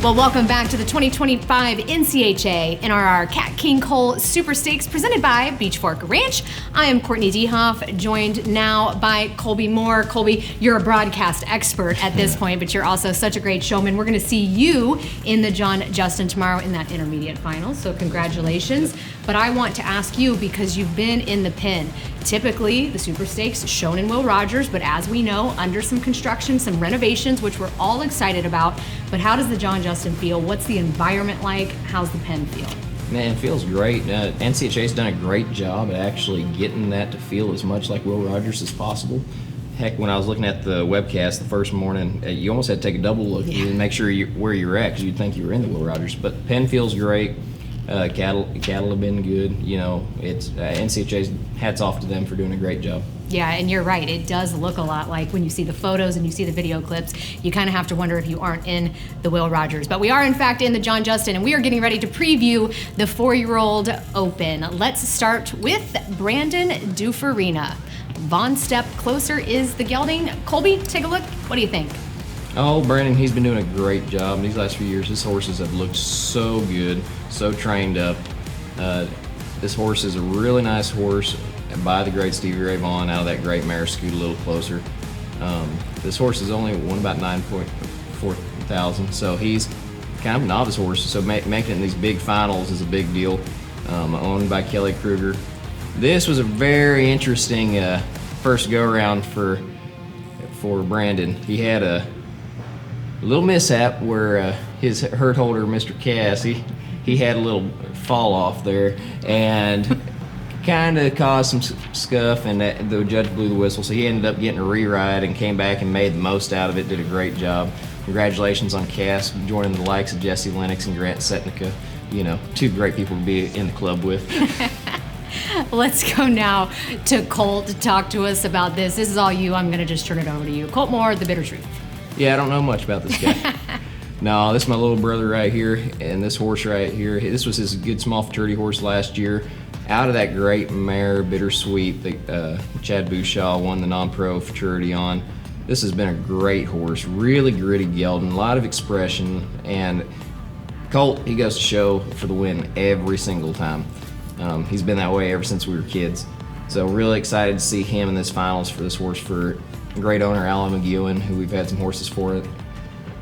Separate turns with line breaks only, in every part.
Well, welcome back to the 2025 NCHA NRR Cat King Coal Super Stakes presented by Beechfork Ranch. I am Courtney Dehoff, joined now by Colby Moore. Colby, you're a broadcast expert at this point, but you're also such a great showman. We're going to see you in the John Justin tomorrow in that intermediate final, so congratulations. But I want to ask you, because you've been in the pen, typically the Super Stakes shown in Will Rogers, but as we know, under some construction, some renovations, which we're all excited about. But how does the John Justin feel? What's the environment like? How's the pen feel?
Man, it feels great. NCHA's done a great job at actually getting that to feel as much like Will Rogers as possible. Heck, when I was looking at the webcast the first morning, you almost had to take a double look and make sure where you were at, because you'd think you were in the Will Rogers. But the pen feels great. Cattle have been good. You know, it's NCHA's hats off to them for doing a great job.
Yeah, and you're right. It does look a lot like when you see the photos and you see the video clips, you kind of have to wonder if you aren't in the Will Rogers. But we are, in fact, in the John Justin, and we are getting ready to preview the 4-year-old Open. Let's start with Brandon Dufarina. One step closer is the gelding. Colby, take a look. What do you think?
Oh, Brandon, he's been doing a great job these last few years. His horses have looked so good, so trained up. This horse is a really nice horse by the great Stevie Ray Vaughan out of that great mare. Scoot a little closer. This horse has only won about 9.4 thousand, so he's kind of a novice horse. So making it in these big finals is a big deal. Owned by Kelly Kruger. This was a very interesting first go-around for Brandon. He had a little mishap where his herd holder, Mr. Cass, he had a little fall off there and kind of caused some scuff, and the judge blew the whistle, so he ended up getting a reride and came back and made the most out of it. Did a great job. Congratulations on Cass joining the likes of Jesse Lennox and Grant Setnica. You know, two great people to be in the club with.
Let's go now to Colt to talk to us about this. This is all you. I'm going to just turn it over to you. Colt Moore, the bitter truth.
Yeah, I don't know much about this guy. No, this is my little brother right here, and this horse right here. This was his good small futurity horse last year. Out of that great mare, Bittersweet, that Chad Bouchaw won the non-pro futurity on. This has been a great horse, really gritty gelding, a lot of expression, and Colt, he goes to show for the win every single time. He's been that way ever since we were kids. So really excited to see him in this finals for this horse for great owner Alan McEwen, who we've had some horses for it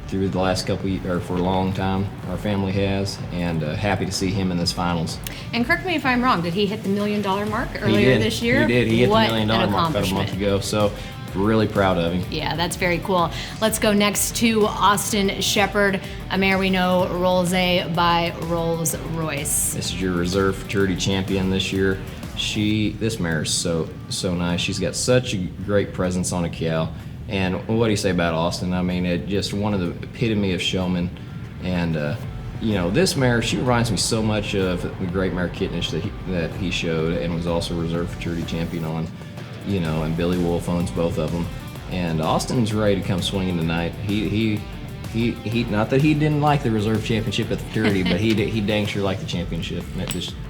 through the last couple or for a long time. Our family has, and happy to see him in this finals.
And correct me if I'm wrong, did he hit the $1 million mark earlier this year?
He did. He hit the $1 million mark about a month ago. So really proud of him.
Yeah, that's very cool. Let's go next to Austin Shepherd, a mare we know, Rolls by Rolls Royce.
This is your reserve futurity champion this year. This mare is so nice. She's got such a great presence on a cow. And what do you say about Austin? I mean, it just one of the epitome of showman. And you know, this mare, she reminds me so much of the great mare Kitnish that he showed and was also reserve futurity champion on. You know, and Billy Wolf owns both of them. And Austin's ready to come swinging tonight. He not that he didn't like the reserve championship at the futurity, but he dang sure liked the championship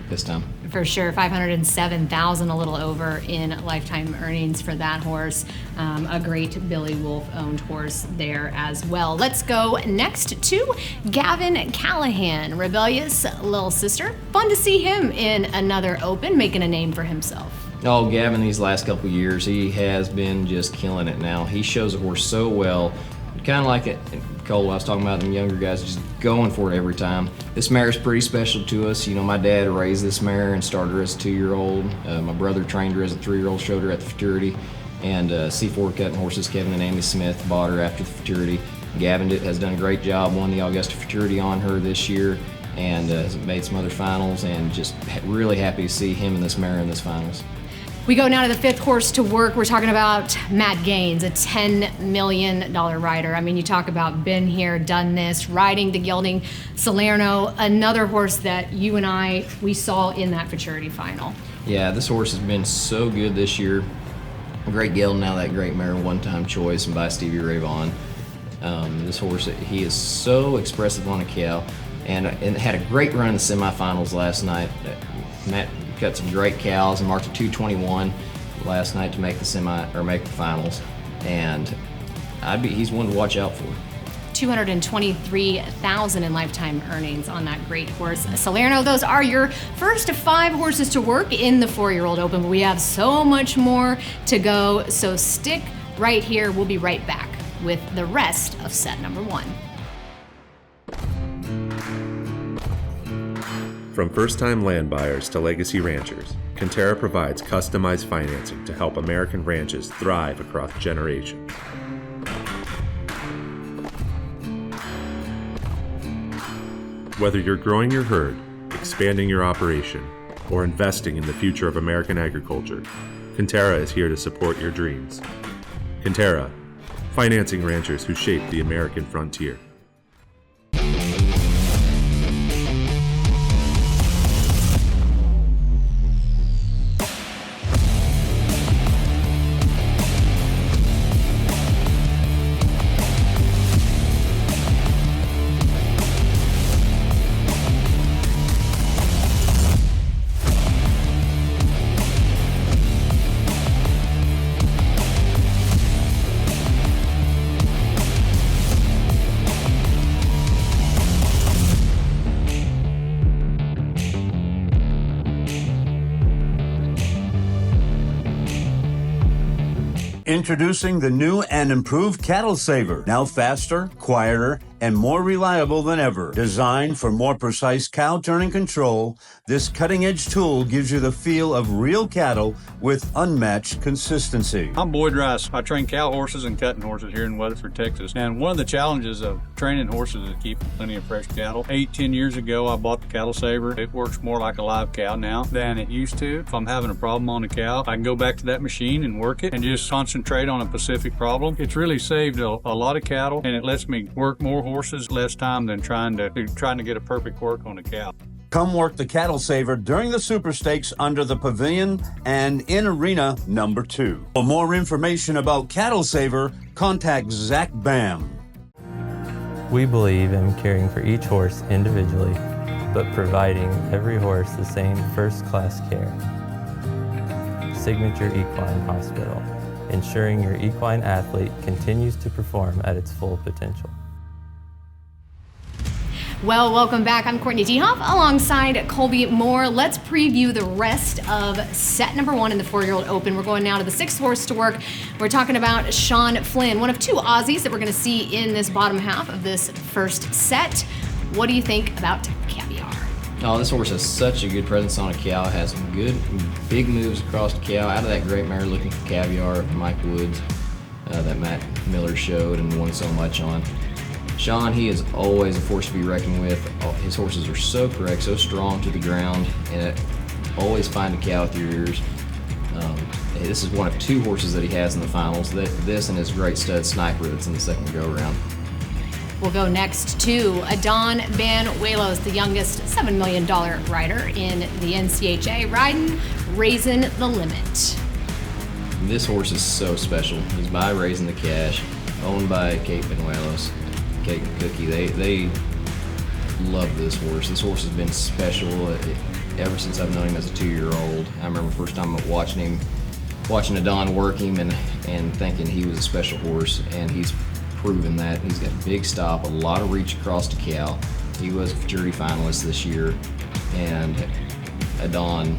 this time.
For sure, $507,000, a little over in lifetime earnings for that horse. A great Billy Wolf owned horse there as well. Let's go next to Gavin Callahan, rebellious little sister. Fun to see him in another Open, making a name for himself.
Oh, Gavin, these last couple of years, he has been just killing it now. He shows a horse so well. Kind of like it, Cole, I was talking about them younger guys just going for it every time. This mare is pretty special to us. You know, my dad raised this mare and started her as a 2-year-old. My brother trained her as a 3-year-old, showed her at the futurity. And C4 Cutting Horses, Kevin and Amy Smith, bought her after the futurity. Gavin has done a great job, won the Augusta futurity on her this year, and has made some other finals, and just really happy to see him and this mare in this finals.
We go now to the 5th horse to work. We're talking about Matt Gaines, a $10 million rider. I mean, you talk about been here, done this, riding the gelding Salerno, another horse that you and we saw in that futurity final.
Yeah, this horse has been so good this year. A great gelding, now that great mare, one-time choice, and by Stevie Ray Vaughan. This horse, he is so expressive on a cow, and had a great run in the semifinals last night. Matt got some great cows and marked a 221 last night to make the finals, and he's one to watch out for.
$223,000 in lifetime earnings on that great horse, Salerno. Those are your first 5 horses to work in the 4-year-old open, but we have so much more to go, so stick right here. We'll be right back with the rest of set number 1.
From first-time land buyers to legacy ranchers, NCHA provides customized financing to help American ranches thrive across generations. Whether you're growing your herd, expanding your operation, or investing in the future of American agriculture, NCHA is here to support your dreams. NCHA, financing ranchers who shape the American frontier.
Introducing the new and improved Cattle Saver. Now faster, quieter, and more reliable than ever. Designed for more precise cow turning control, this cutting-edge tool gives you the feel of real cattle with unmatched consistency.
I'm Boyd Rice. I train cow horses and cutting horses here in Weatherford, Texas. And one of the challenges of training horses is keeping plenty of fresh cattle. 8-10 years ago, I bought the Cattle Saver. It works more like a live cow now than it used to. If I'm having a problem on a cow, I can go back to that machine and work it and just concentrate on a specific problem. It's really saved a lot of cattle, and it lets me work more horses less time than trying to get a perfect work on a cow.
Come work the Cattle Saver during the Super Stakes under the Pavilion and in Arena number 2. For more information about Cattle Saver, contact Zach Bam.
We believe in caring for each horse individually, but providing every horse the same first-class care. Signature Equine Hospital, ensuring your equine athlete continues to perform at its full potential.
Well, welcome back. I'm Courtney Dehoff alongside Colby Moore. Let's preview the rest of set number 1 in the 4-year-old open. We're going now to the 6th horse to work. We're talking about Sean Flynn, one of 2 Aussies that we're going to see in this bottom half of this first set. What do you think about Caviar?
Oh, this horse has such a good presence on a cow. Has some good big moves across the cow. Out of that great mare Looking for Caviar, Mike Woods, that Matt Miller showed and won so much on. Sean, he is always a force to be reckoned with. His horses are so correct, so strong to the ground, and always find a cow with your ears. This is one of 2 horses that he has in the finals. This and his great stud Sniper that's in the second go-around.
We'll go next to Adon Banuelos, the youngest $7 million rider in the NCHA, riding Raising the Limit.
This horse is so special. He's by Raising the Cash, owned by Kate Banuelos. Kate and Cookie, they love this horse. This horse has been special ever since I've known him as a 2-year-old. I remember the first time watching Adon work him and thinking he was a special horse, and he's proven that. He's got a big stop, a lot of reach across the cow. He was a futurity finalist this year, and Adon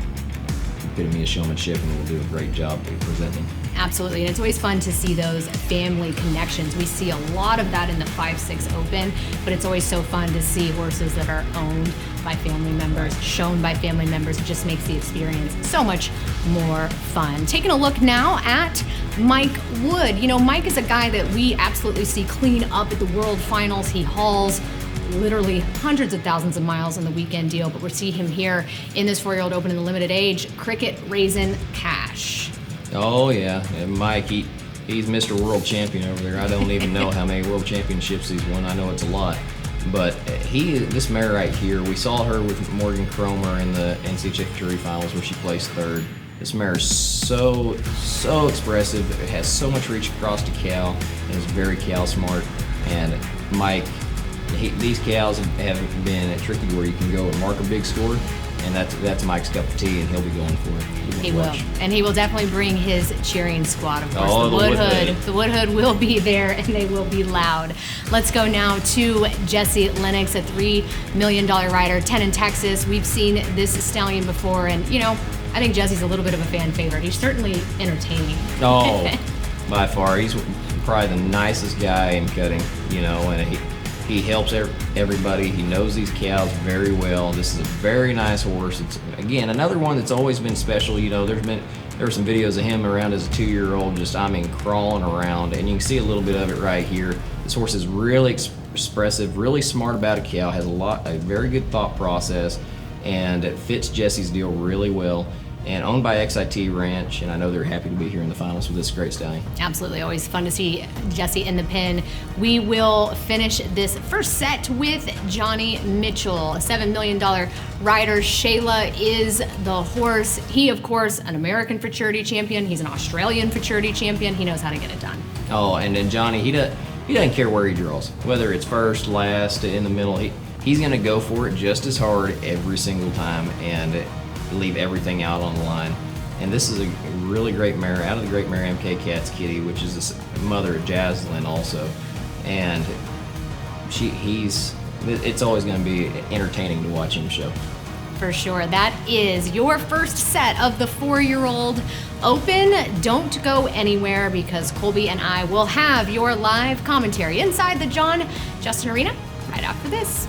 epitome of showmanship and will do a great job presenting.
Absolutely, and it's always fun to see those family connections. We see a lot of that in the 5-6 Open, but it's always so fun to see horses that are owned by family members, shown by family members. It just makes the experience so much more fun. Taking a look now at Mike Wood. You know, Mike is a guy that we absolutely see clean up at the World Finals. He hauls literally hundreds of thousands of miles on the weekend deal, but we'll see him here in this 4-year-old Open in the limited age, Cricket Raisin Cash.
Oh yeah, and Mike, he's Mr. World Champion over there. I don't even know how many world championships he's won. I know it's a lot. But this mare right here, we saw her with Morgan Cromer in the NCHA Futurity Finals where she placed 3rd. This mare is so expressive. It has so much reach across the cow and is very cow smart. And Mike, these cows have been tricky where you can go and mark a big score, And that's Mike's cup of tea, and he'll be going for it.
He will. And he will definitely bring his cheering squad, of course.
Oh, the Wood Hood.
The Wood Hood will be there, and they will be loud. Let's go now to Jesse Lennox, a $3 million rider, 10 in Texas. We've seen this stallion before, and, I think Jesse's a little bit of a fan favorite. He's certainly entertaining.
Oh, by far. He's probably the nicest guy in cutting, and he helps everybody. He knows these cows very well. This is a very nice horse. It's, again, another one that's always been special. There were some videos of him around as a 2-year-old, crawling around, and you can see a little bit of it right here. This horse is really expressive, really smart about a cow, has a very good thought process, and it fits Jesse's deal really well. And owned by NCHA Ranch, and I know they're happy to be here in the finals with this great stallion. Absolutely,
always fun to see Jesse in the pen. We will finish this first set with Johnny Mitchell, a $7 million rider. Shayla is the horse. He, of course, an American futurity champion. He's an Australian futurity champion. He knows how to get it done.
Oh, and then Johnny, he doesn't care where he draws, whether it's first, last, in the middle. He's going to go for it just as hard every single time, and leave everything out on the line. And this is a really great mare out of the great mare MK Cat's Kitty, which is the mother of Jaslyn also. And it's always going to be entertaining to watch him show.
For sure. That is your first set of the 4-year-old Open. Don't go anywhere, because Colby and I will have your live commentary inside the John Justin Arena right after this.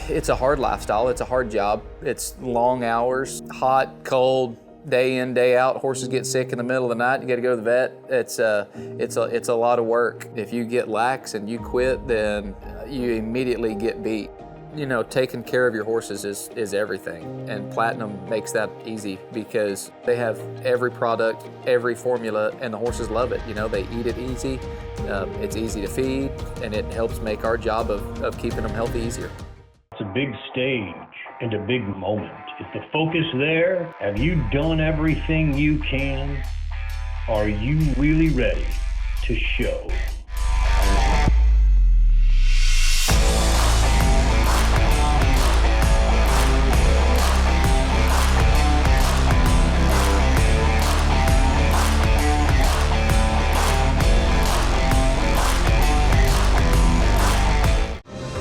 It's a hard lifestyle. It's a hard job. It's long hours, hot, cold, day in, day out. Horses get sick in the middle of the night. You got to go to the vet. It's a lot of work. If you get lax and you quit, then you immediately get beat. Taking care of your horses is everything, and Platinum makes that easy because they have every product, every formula, and the horses love it. They eat it easy. It's easy to feed, and it helps make our job of keeping them healthy easier.
It's a big stage and a big moment. Is the focus there? Have you done everything you can? Are you really ready to show?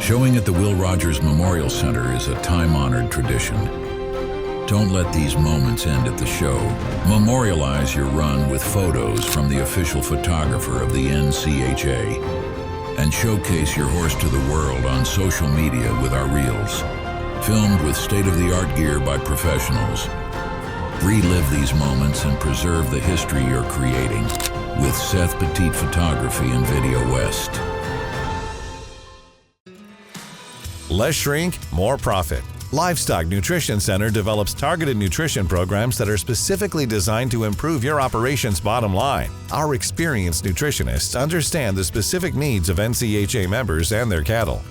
Showing at the Will Rogers Memorial Center is a time-honored tradition. Don't let these moments end at the show. Memorialize your run with photos from the official photographer of the NCHA, and showcase your horse to the world on social media with our reels. Filmed with state-of-the-art gear by professionals. Relive these moments and preserve the history you're creating with Seth Petit Photography and Video West.
Less shrink, more profit. Livestock Nutrition Center develops targeted nutrition programs that are specifically designed to improve your operation's bottom line. Our experienced nutritionists understand the specific needs of NCHA members and their cattle.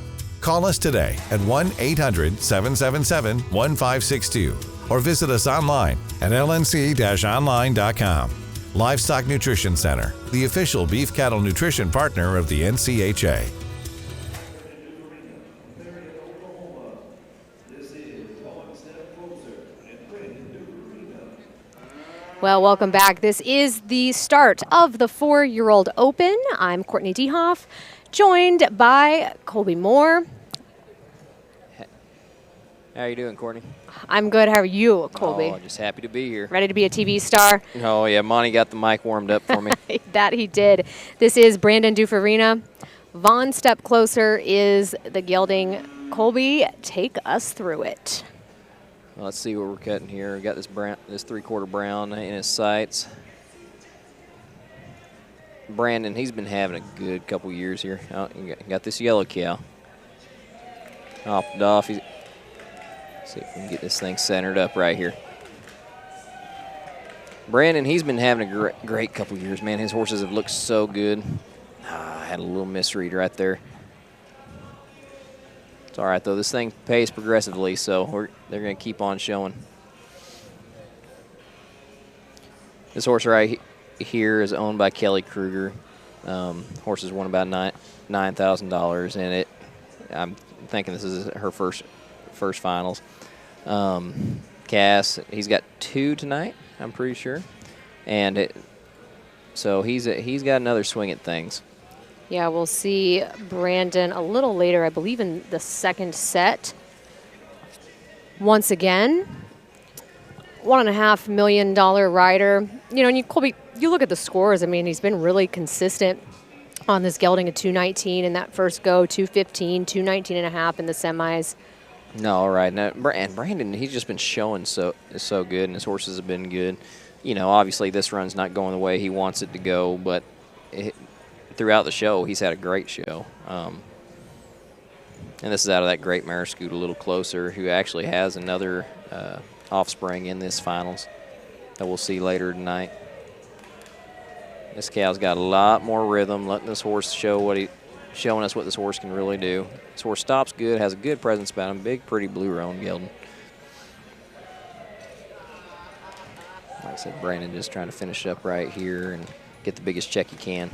Call us today at 1-800-777-1562 or visit us online at lnc-online.com. Livestock Nutrition Center, the official beef cattle nutrition partner of the NCHA.
Well, welcome back. This is the start of the 4-year-old Open. I'm Courtney Dehoff, joined by Colby Moore.
How are you doing, Courtney?
I'm good. How are you, Colby?
Oh, just happy to be here.
Ready to be a TV star?
Oh, yeah. Monty got the mic warmed up for me.
That he did. This is Brandon Dufarina. Vaughn Step Closer is the gelding. Colby, take us through it.
Well, let's see what we're cutting here. We got this 3/4 brown in his sights. Brandon, he's been having a good couple years here. Oh, you got this yellow cow. Hopped off. See if we can get this thing centered up right here. Brandon, he's been having a great couple years, man. His horses have looked so good. I had a little misread right there. It's all right, though. This thing pays progressively, so they're going to keep on showing. This horse right here is owned by Kelly Kruger. Horse has won about $9,000, and I'm thinking this is her first finals. Cass, he's got 2 tonight, I'm pretty sure. And so he's got another swing at things.
Yeah, we'll see Brandon a little later, I believe in the second set. Once again, $1.5 million rider. You know, and Colby, you look at the scores. I mean, he's been really consistent on this gelding, a 219 in that first go, 215, 219 and a half in the semis.
No, all right. Now, and Brandon, he's just been showing so good, and his horses have been good. You know, obviously this run's not going the way he wants it to go, but throughout the show, he's had a great show. And this is out of that great mare, Scoot a Little Closer, who actually has another offspring in this finals that we'll see later tonight. This cow's got a lot more rhythm, letting this horse showing us what this horse can really do. This horse stops good, has a good presence about him, big, pretty blue roan gelding. Like I said, Brandon just trying to finish up right here and get the biggest check he can.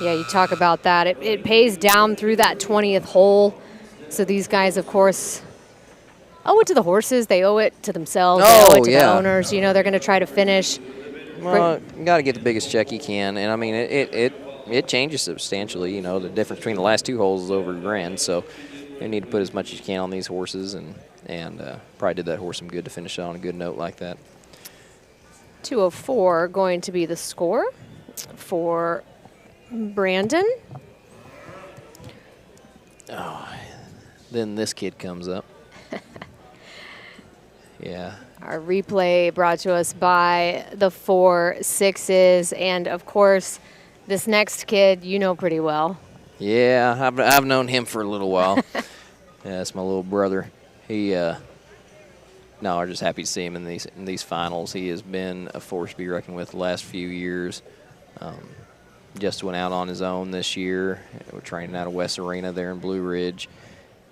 Yeah, you talk about that. It pays down through that 20th hole. So these guys, of course, owe it to the horses. They owe it to themselves. They owe it to the owners. You know, they're going to try to finish.
Well, you got to get the biggest check you can. And, I mean, it changes substantially. You know, the difference between the last 2 holes is over $1,000. So you need to put as much as you can on these horses. And probably did that horse some good to finish on a good note like that.
204 going to be the score for Brandon.
Oh, then this kid comes up. Yeah.
Our replay brought to us by the 4 6s, and of course, this next kid you know pretty well.
Yeah, I've known him for a little while. Yeah, that's my little brother. We're just happy to see him in these finals. He has been a force to be reckoned with the last few years. Just went out on his own this year. We're training out of West Arena there in Blue Ridge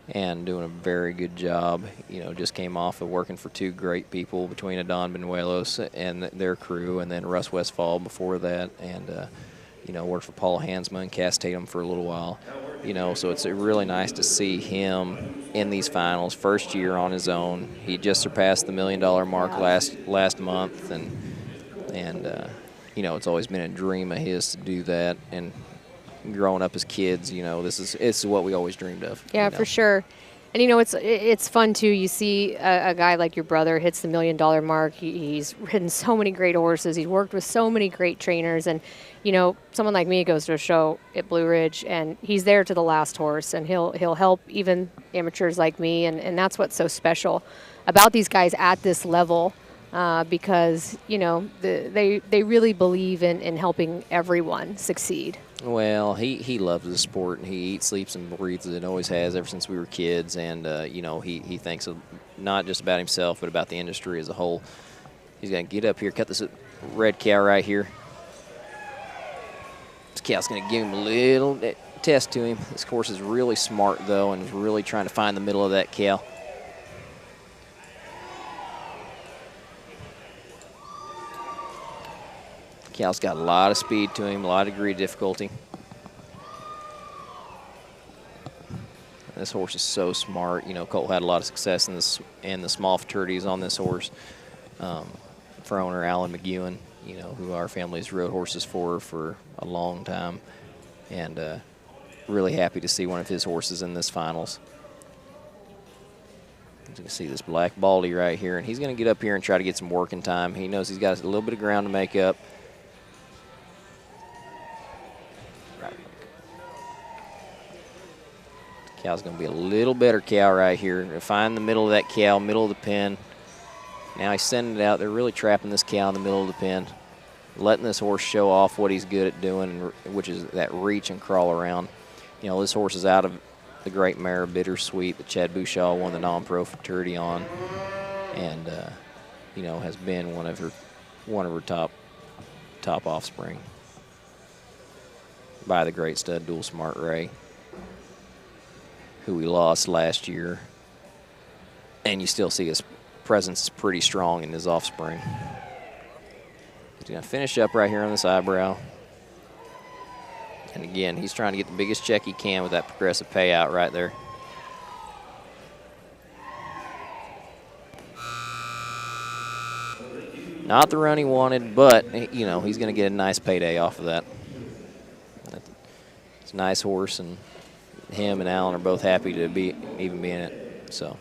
and doing a very good job. You know, just came off of working for 2 great people between Adon Benuelos and their crew, and then Russ Westfall before that, and, worked for Paul Hansma and Cass Tatum for a little while. You know, so it's really nice to see him in these finals, first year on his own. He just surpassed the $1 million mark last month, and it's always been a dream of his to do that. And growing up as kids, it's what we always dreamed of.
Yeah, for sure. And, it's fun, too. You see a guy like your brother hits the $1 million mark. He's ridden so many great horses. He's worked with so many great trainers. And, someone like me goes to a show at Blue Ridge, and he's there to the last horse. And he'll help even amateurs like me. And that's what's so special about these guys at this level. Because, they really believe in helping everyone succeed.
Well, he loves the sport, and he eats, sleeps, and breathes it, and always has ever since we were kids. And, he thinks of not just about himself, but about the industry as a whole. He's going to get up here, cut this red cow right here. This cow's going to give him a little test to him. This horse is really smart, though, and is really trying to find the middle of that cow. Cow's got a lot of speed to him, a lot of degree of difficulty. This horse is so smart. Colt had a lot of success in the small fraternities on this horse. For owner Alan McEwen, who our family's rode horses for a long time, and really happy to see one of his horses in this finals. You can see this black Baldy right here, and he's going to get up here and try to get some working time. He knows he's got a little bit of ground to make up. Cow's going to be a little better cow right here. Find the middle of that cow, middle of the pen. Now he's sending it out. They're really trapping this cow in the middle of the pen, letting this horse show off what he's good at doing, which is that reach and crawl around. This horse is out of the great mare Bittersweet that Chad Bouchard won the non-pro fraternity on, and has been one of her top offspring by the great stud Dual Smart Ray, who we lost last year, and you still see his presence is pretty strong in his offspring. He's going to finish up right here on this eyebrow. And again, he's trying to get the biggest check he can with that progressive payout right there. Not the run he wanted, but, you know, he's going to get a nice payday off of that. It's a nice horse, and him and Alan are both happy to even be in it. So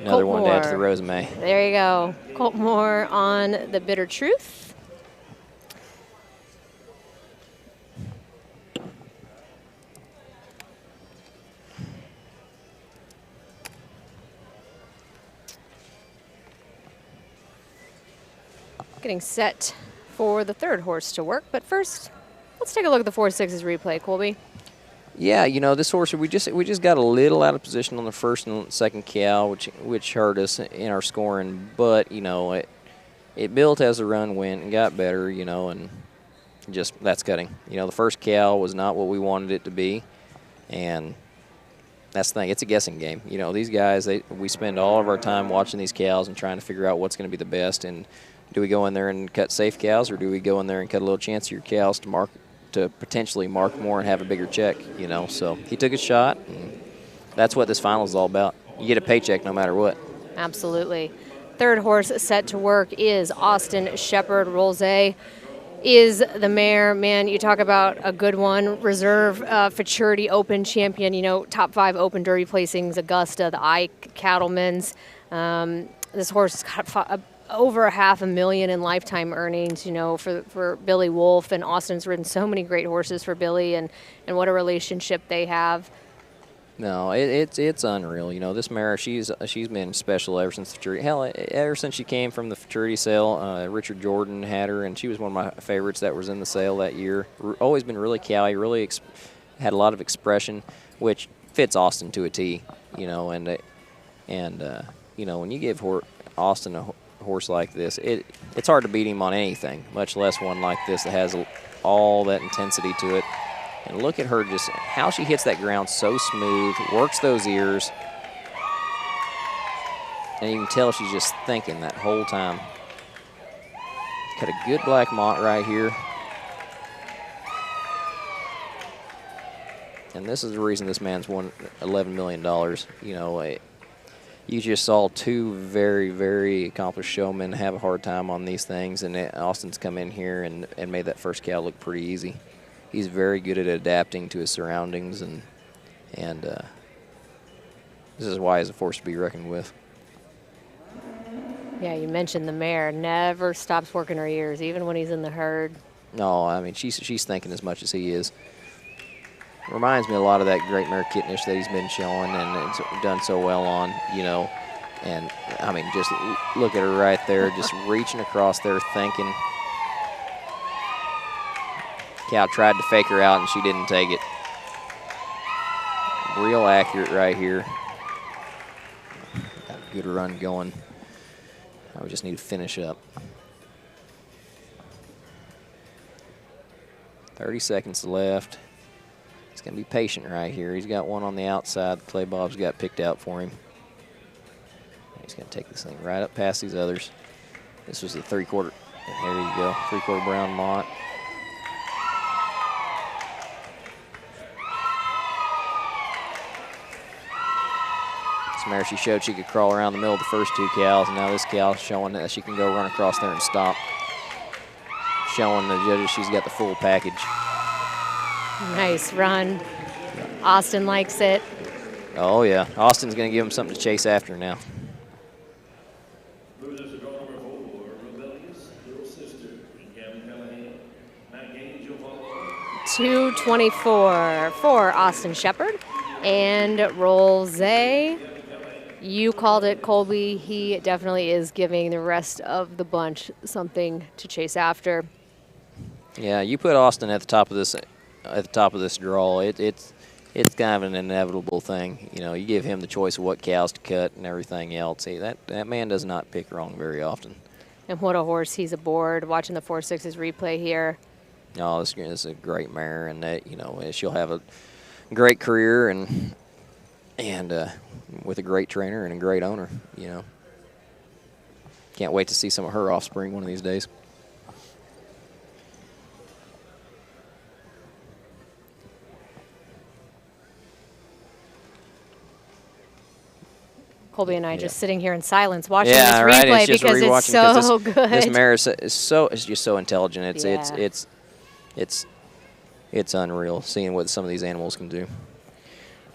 another one to add to the resume.
There you go. Colt Moore on the Bitter Truth. Getting set for the third horse to work, but first, let's take a look at the 4-6's replay, Colby.
Yeah, you know, this horse, we just got a little out of position on the first and second cow, which hurt us in our scoring. But, you know, it built as the run went and got better, you know, and just that's cutting. You know, the first cow was not what we wanted it to be, and that's the thing. It's a guessing game. You know, these guys, we spend all of our time watching these cows and trying to figure out what's going to be the best. And do we go in there and cut safe cows, or do we go in there and cut a little chancier cows to potentially mark more and have a bigger check, you know? So he took a shot, and that's what this final is all about. You get a paycheck no matter what.
Absolutely. Third horse set to work is Austin Shepherd. Rolze is the mare. Man, you talk about a good one. Reserve Futurity Open champion, you know, top 5 Open Derby placings, Augusta, the Ike Cattlemen's. This horse has got over $500,000 in lifetime earnings, you know, for Billy Wolf, and Austin's ridden so many great horses for Billy, and what a relationship they have.
No, it's unreal. You know, this mare, she's been special ever since the futurity. Hell, ever since she came from the futurity sale, Richard Jordan had her, and she was one of my favorites that was in the sale that year. Always been really cowy, really had a lot of expression, which fits Austin to a T. You know, and you know, when you give Austin a horse like this, it's hard to beat him on anything, much less one like this that has all that intensity to it. And look at her, just how she hits that ground so smooth, works those ears, and you can tell she's just thinking that whole time. Got a good black mont right here. And this is the reason this man's won $11 million. You know, you just saw two very, very accomplished showmen have a hard time on these things, and Austin's come in here and made that first cow look pretty easy. He's very good at adapting to his surroundings, and this is why he's a force to be reckoned with.
Yeah, you mentioned the mare never stops working her ears, even when he's in the herd.
No, I mean, she's thinking as much as he is. Reminds me a lot of that great mare Kittenish that he's been showing and it's done so well on, you know. And, I mean, just look at her right there, just reaching across there, thinking. Cow tried to fake her out, and she didn't take it. Real accurate right here. Got a good run going. Now we just need to finish up. 30 seconds left. He's going to be patient right here. He's got one on the outside. Clay Bob's got picked out for him. He's going to take this thing right up past these others. This was the 3/4. There you go. 3/4 brown mont. This mare, she showed she could crawl around the middle of the first two cows, and now this cow is showing that she can go run across there and stop. Showing the judges she's got the full package.
Nice run. Austin likes it.
Oh, yeah. Austin's going to give him something to chase after now.
2:24 for Austin Shepherd. And Rolze, you called it, Colby. He definitely is giving the rest of the bunch something to chase after.
Yeah, you put Austin at the top of this draw. It's kind of an inevitable thing. You know, you give him the choice of what cows to cut and everything else. See, that man does not pick wrong very often.
And what a horse he's aboard. Watching the 4-6's replay here.
No, this is a great mare, and that, you know, she'll have a great career and with a great trainer and a great owner. You know, can't wait to see some of her offspring one of these days.
Colby and I just sitting here in silence watching this
Yeah, right.
replay
It's just
because it's
rewatching
so
this,
good.
This mare is just so intelligent. It's unreal seeing what some of these animals can do.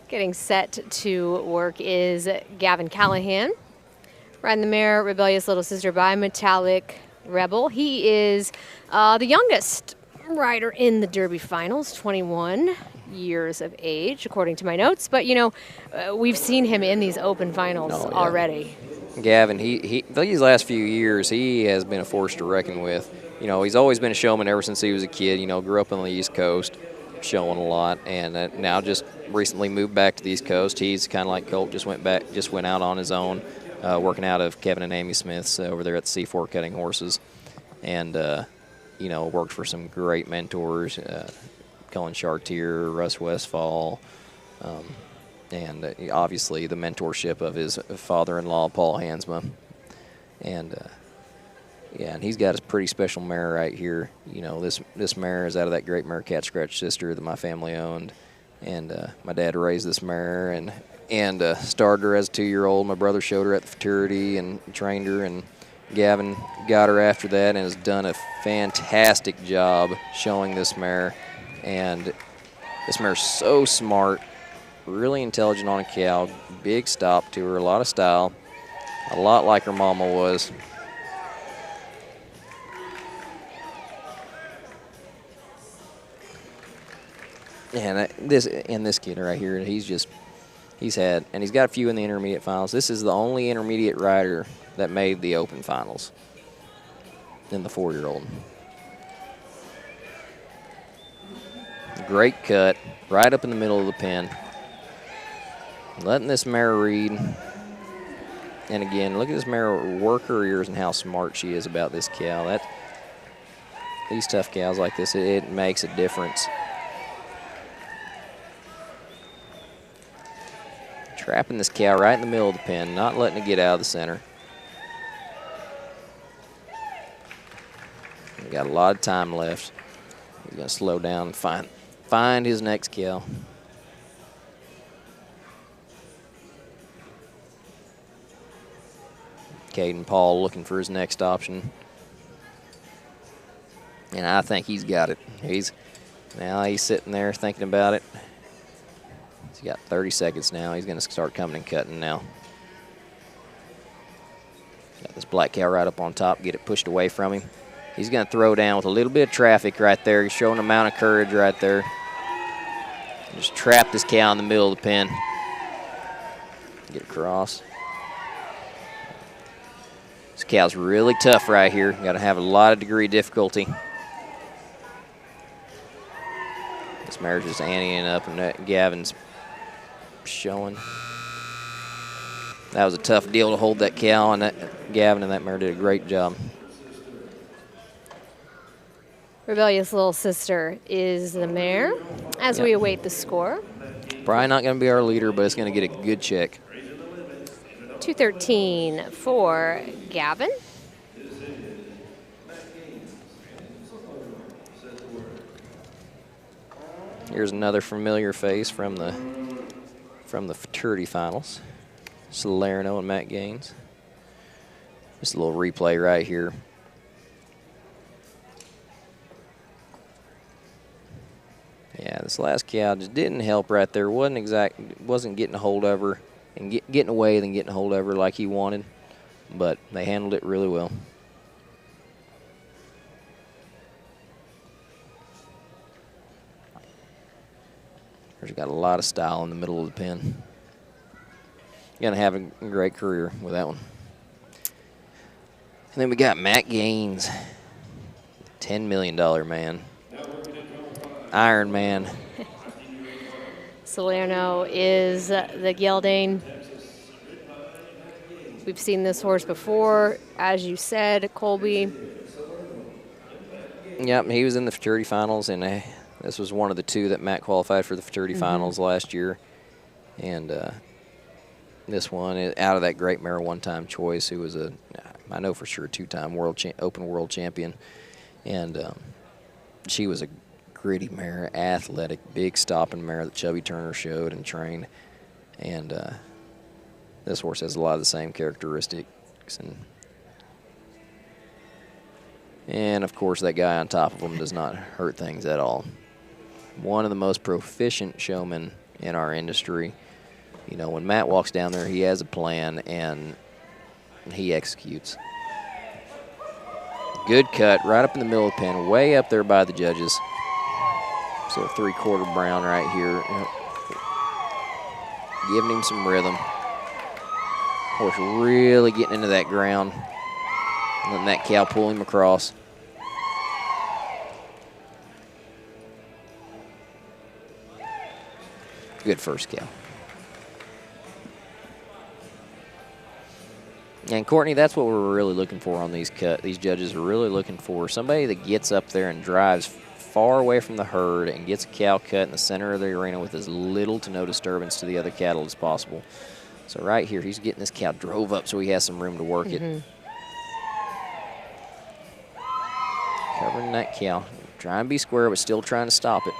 Getting set to work is Gavin Callahan. Riding the mare, Rebellious Little Sister by Metallic Rebel. He is the youngest rider in the Derby finals, 21 years of age, according to my notes. But, you know, we've seen him in these open finals already.
Gavin, he these last few years, he has been a force to reckon with. You know, he's always been a showman ever since he was a kid. You know, grew up on the East Coast, showing a lot, and now just recently moved back to the East Coast. He's kind of like Colt, just went out on his own. Working out of Kevin and Amy Smith's over there at the C4 Cutting Horses, and you know, worked for some great mentors, Cullen Chartier, Russ Westfall, and obviously the mentorship of his father-in-law Paul Hansma, and and he's got a pretty special mare right here. You know, this mare is out of that great mare Cat Scratch Sister that my family owned, and my dad raised this mare and started her as a 2-year-old. My brother showed her at the futurity and trained her, and Gavin got her after that and has done a fantastic job showing this mare. And this mare's so smart, really intelligent on a cow, big stop to her, a lot of style, a lot like her mama was. And this kid right here, he's got a few in the intermediate finals. This is the only intermediate rider that made the open finals in the 4-year-old. Great cut, right up in the middle of the pen. Letting this mare read. And again, look at this mare work her ears and how smart she is about this cow. These tough cows like this, it makes a difference. Trapping this cow right in the middle of the pen, not letting it get out of the center. We've got a lot of time left. He's going to slow down and find his next cow. Caden Paul looking for his next option. And I think he's got it. He's sitting there thinking about it. He's got 30 seconds now. He's going to start coming and cutting now. Got this black cow right up on top, get it pushed away from him. He's going to throw down with a little bit of traffic right there. He's showing an amount of courage right there. Just trap this cow in the middle of the pen. Get across. This cow's really tough right here. Got to have a lot of degree of difficulty. This mare's just anteing up, and Gavin's showing. That was a tough deal to hold that cow, and Gavin and that mare did a great job.
Rebellious Little Sister is the mare as we await the score.
Probably not going to be our leader, but it's going to get a good check.
2:13 for Gavin.
Here's another familiar face from the futurity finals. Salerno and Matt Gaines. Just a little replay right here. Yeah, this last cow just didn't help right there. Wasn't getting a hold of her and getting away than getting a hold of her like he wanted, but they handled it really well. He's got a lot of style in the middle of the pen. Gonna have a great career with that one. And then we got Matt Gaines, $10 million man. Iron Man.
Salerno is the geldane. We've seen this horse before, as you said, Colby.
Yep, he was in the futurity finals, and this was one of the two that Matt qualified for the futurity finals last year. And this one, out of that great mare one-time choice, who was I know for sure, 2-time open world champion. And she was a gritty mare, athletic, big stopping mare that Chubby Turner showed and trained. And This horse has a lot of the same characteristics. And of course, that guy on top of him does not hurt things at all. One of the most proficient showmen in our industry. You know, when Matt walks down there, he has a plan, and he executes. Good cut, right up in the middle of the pen, way up there by the judges. So 3/4 brown right here. Giving him some rhythm. Horse really getting into that ground. Letting that cow pull him across. Good first cow. And Courtney, that's what we're really looking for on these These judges are really looking for somebody that gets up there and drives far away from the herd and gets a cow cut in the center of the arena with as little to no disturbance to the other cattle as possible. So right here, he's getting this cow drove up so he has some room to work it. Covering that cow. Trying to be square, but still trying to stop it.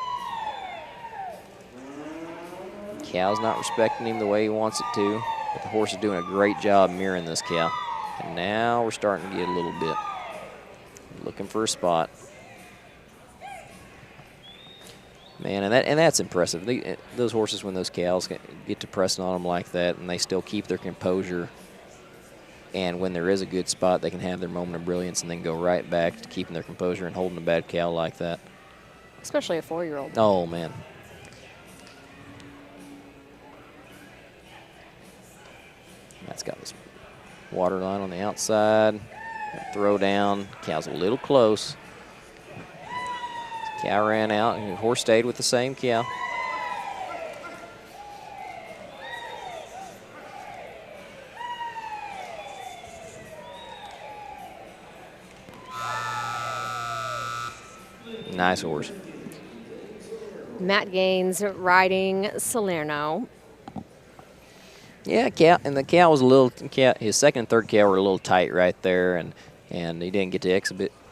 Cow's not respecting him the way he wants it to, but the horse is doing a great job mirroring this cow. And now we're starting to get a little bit. Looking for a spot. Man, and that's impressive. Those horses, when those cows get to pressing on them like that, and they still keep their composure, and when there is a good spot, they can have their moment of brilliance and then go right back to keeping their composure and holding a bad cow like that.
Especially a 4-year-old.
Oh, man. That's got this water line on the outside. Throw down. Cow's a little close. Cow ran out, and the horse stayed with the same cow. Nice horse.
Matt Gaines riding Salerno.
Yeah, cow, and the cow was a little. His second and third cow were a little tight right there, and he didn't get to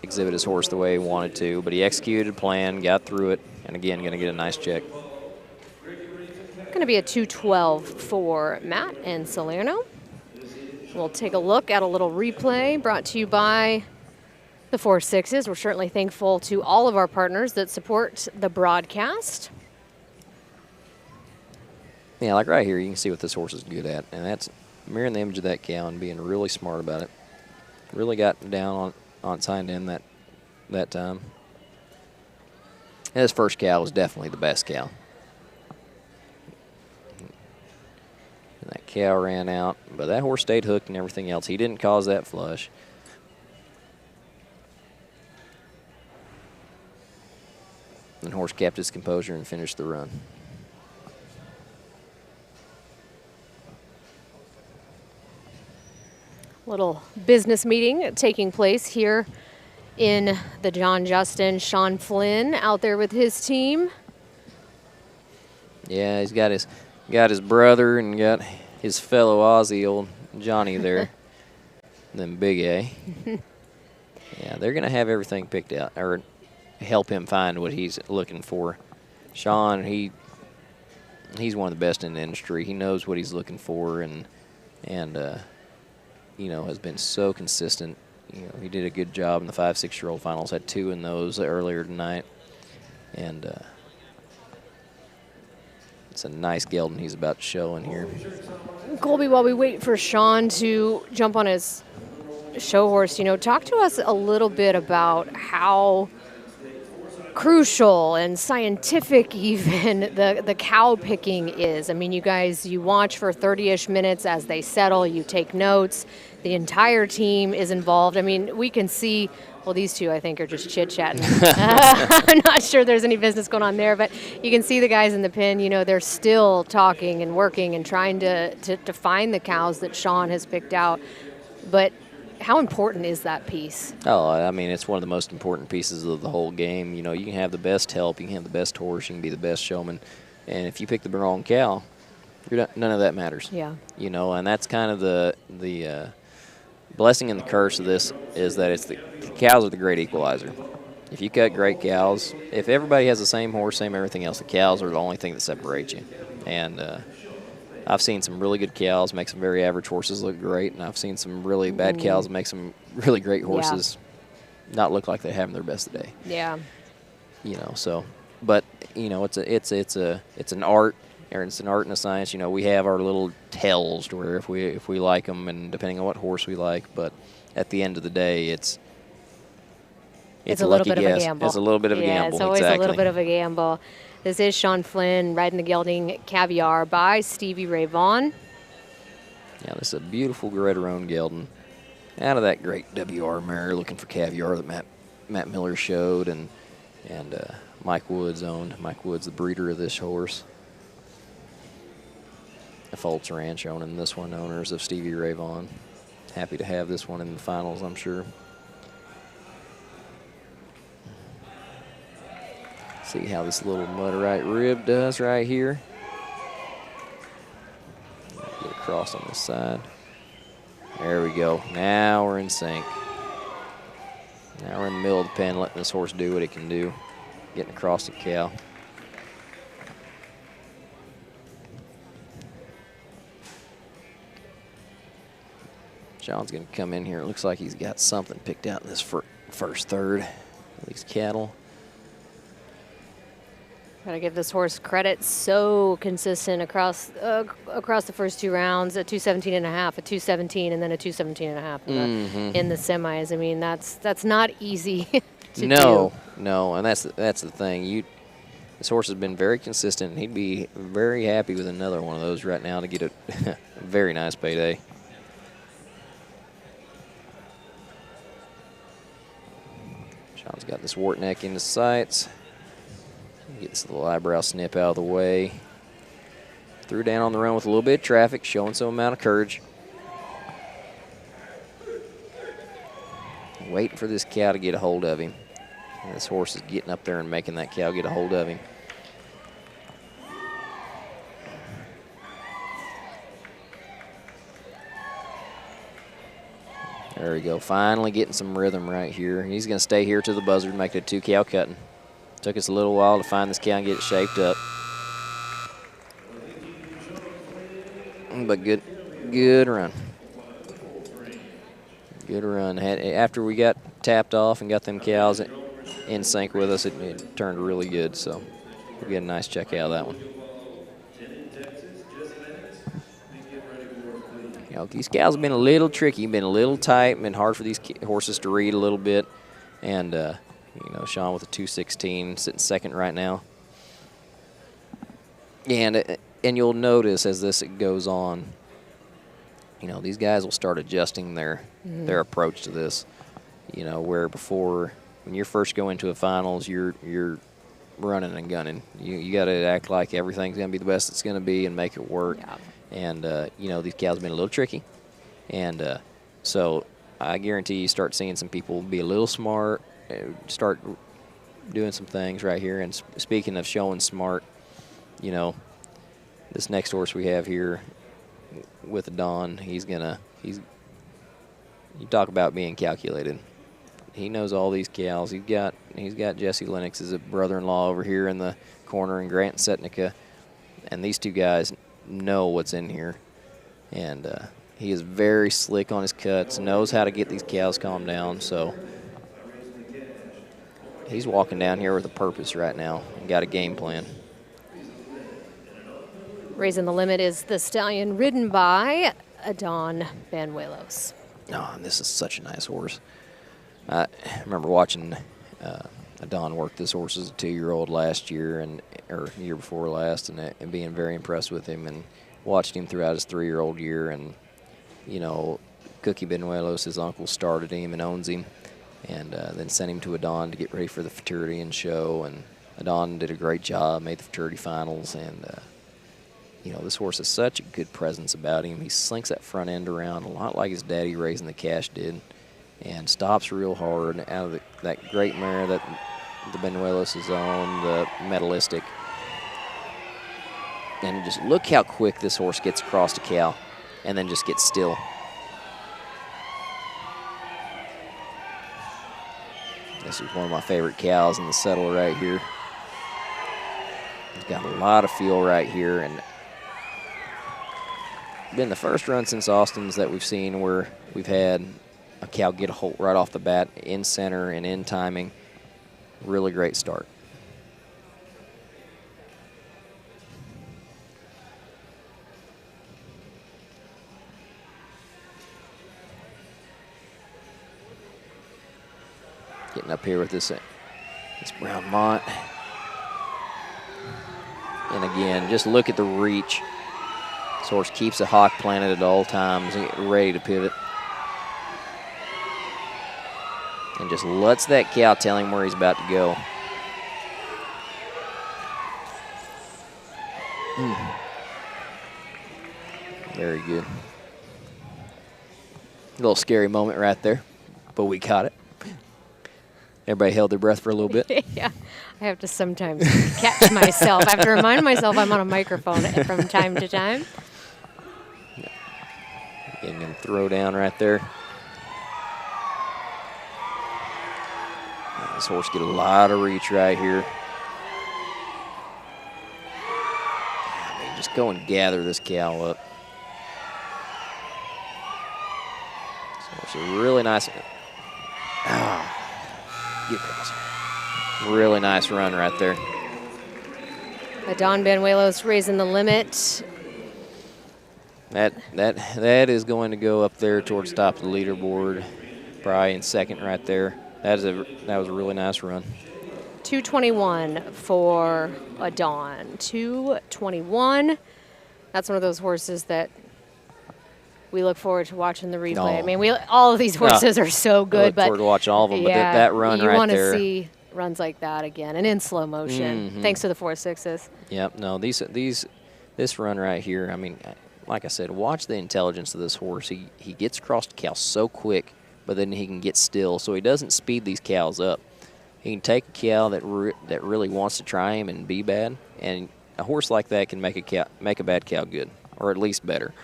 exhibit his horse the way he wanted to, but he executed a plan, got through it, and again, going to get a nice check.
Going to be a 2:12 for Matt and Salerno. We'll take a look at a little replay brought to you by the 4-6s. We're certainly thankful to all of our partners that support the broadcast.
Yeah, like right here, you can see what this horse is good at, and that's mirroring the image of that cow and being really smart about it. Really got down on its hind end that time. And his first cow was definitely the best cow. And that cow ran out, but that horse stayed hooked and everything else. He didn't cause that flush. And the horse kept his composure and finished the run.
Little business meeting taking place here in the John Justin. Sean Flynn out there with his team.
Yeah, he's got his brother and got his fellow Aussie, old Johnny there. And then Big A. Yeah, they're going to have everything picked out, or help him find what he's looking for. Sean, he's one of the best in the industry. He knows what he's looking for, and you know, has been so consistent. You know, he did a good job in the 5-6-year-old finals. Had 2 in those earlier tonight, and it's a nice gelding he's about to show in here.
Colby, while we wait for Sean to jump on his show horse, you know, talk to us a little bit about how crucial and scientific even the cow picking is. I mean, you watch for 30-ish minutes as they settle, you take notes, the entire team is involved. I mean, we can see, well, these two I think are just chit-chatting. I'm not sure there's any business going on there, but you can see the guys in the pen, you know, they're still talking and working and trying to find the cows that Sean has picked out. But how important is that piece?
Oh, I mean, it's one of the most important pieces of the whole game. You know, you can have the best help, you can have the best horse, you can be the best showman, and if you pick the wrong cow, none of that matters.
Yeah.
You know, and that's kind of the blessing and the curse of this is that the cows are the great equalizer. If you cut great cows, if everybody has the same horse, same everything else, the cows are the only thing that separates you. And I've seen some really good cows make some very average horses look great, and I've seen some really bad cows make some really great horses not look like they're having their best day.
Yeah.
You know, so, but you know, it's an art, or it's an art and a science. You know, we have our little tells to where if we like them, and depending on what horse we like, but at the end of the day, it's
a
a
little
lucky
bit
guess.
of a gamble.
It's a little bit of a gamble.
Yeah, it's always
exactly.
a little bit of a gamble. This is Sean Flynn riding the gelding Caviar by Stevie Ray Vaughan.
Yeah, this is a beautiful Greater-owned gelding out of that great WR mare looking for Caviar that Matt Miller showed, and Mike Woods owned. Mike Woods, the breeder of this horse. The Beechfork Ranch owning this one, owners of Stevie Ray Vaughan. Happy to have this one in the finals, I'm sure. See how this little mud right rib does right here. Get across on this side. There we go. Now we're in sync. Now we're in the middle of the pen, letting this horse do what it can do. Getting across the cow. Sean's going to come in here. It looks like he's got something picked out in this first third. These cattle.
Gotta give this horse credit. So consistent across the first 2 rounds. A 217.5, a 217, and then a 217.5 in the semis. I mean, that's not easy to do.
No, and that's the thing. This horse has been very consistent. He'd be very happy with another one of those right now to get a very nice payday. Sean's got this wart neck in the sights. Get this little eyebrow snip out of the way. Threw down on the run with a little bit of traffic, showing some amount of courage. Waiting for this cow to get a hold of him. And this horse is getting up there and making that cow get a hold of him. There we go. Finally getting some rhythm right here. He's going to stay here to the buzzer, make it a 2-cow cutting. Took us a little while to find this cow and get it shaped up. But good run. Good run. After we got tapped off and got them cows in sync with us, it turned really good. So we'll get a nice check out of that one. You know, these cows have been a little tricky, been a little tight, been hard for these horses to read a little bit. And, you know, Sean with a 216, sitting second right now. And you'll notice as this goes on, you know, these guys will start adjusting their approach to this. You know, where before, when you first go into a finals, you're running and gunning. You got to act like everything's going to be the best it's going to be and make it work. Yeah. And, you know, these cows have been a little tricky. And so I guarantee you start seeing some people be a little smart, start doing some things right here. And speaking of showing smart, you know, this next horse we have here with the Don, you talk about being calculated. He knows all these cows. He's got Jesse Lennox as a brother-in-law over here in the corner, and Grant Setnica, and these two guys know what's in here. And he is very slick on his cuts, knows how to get these cows calmed down. So he's walking down here with a purpose right now and got a game plan.
Raising the limit is the stallion ridden by Adon Banuelos.
Oh, and this is such a nice horse. I remember watching Adon work this horse as a 2-year-old last year, or the year before last, and being very impressed with him, and watched him throughout his 3-year-old year. And, you know, Cookie Banuelos, his uncle, started him and owns him, and then sent him to Adon to get ready for the futurity and show. And Adon did a great job, made the futurity finals, and you know, this horse has such a good presence about him. He slinks that front end around a lot like his daddy Raising the Cash did, and stops real hard out of that great mare that the Banuelos is on, the Metalistic. And just look how quick this horse gets across the cow and then just gets still. This is one of my favorite cows in the settle right here. He's got a lot of feel right here, and been the first run since Austin's that we've seen where we've had a cow get a hold right off the bat in center and in timing. Really great start. Getting up here with this Brown Mont. And again, just look at the reach. This horse keeps a hawk planted at all times and ready to pivot. And just lets that cow tell him where he's about to go. Very good. A little scary moment right there, but we caught it. Everybody held their breath for a little bit.
Yeah, I have to sometimes catch myself. I have to remind myself I'm on a microphone from time to time.
Getting him throw down right there. This horse get a lot of reach right here. I mean, just go and gather this cow up. This horse is really nice. Get across. Really nice run right there.
Don Banuelos raising the limit.
That is going to go up there towards the top of the leaderboard, probably in second right there. That was a really nice run.
221 for a Dawn. 221. That's one of those horses that we look forward to watching the replay.
No.
I mean, all of these horses are so good,
I look
but
forward to watching all of them.
yeah,
but that run right there,
you want to see runs like that again and in slow motion.
Mm-hmm.
Thanks to the 4.6s.
Yep. No, this run right here. I mean, like I said, watch the intelligence of this horse. He gets across the cow so quick, but then he can get still, so he doesn't speed these cows up. He can take a cow that really wants to try him and be bad, and a horse like that can make a bad cow good, or at least better.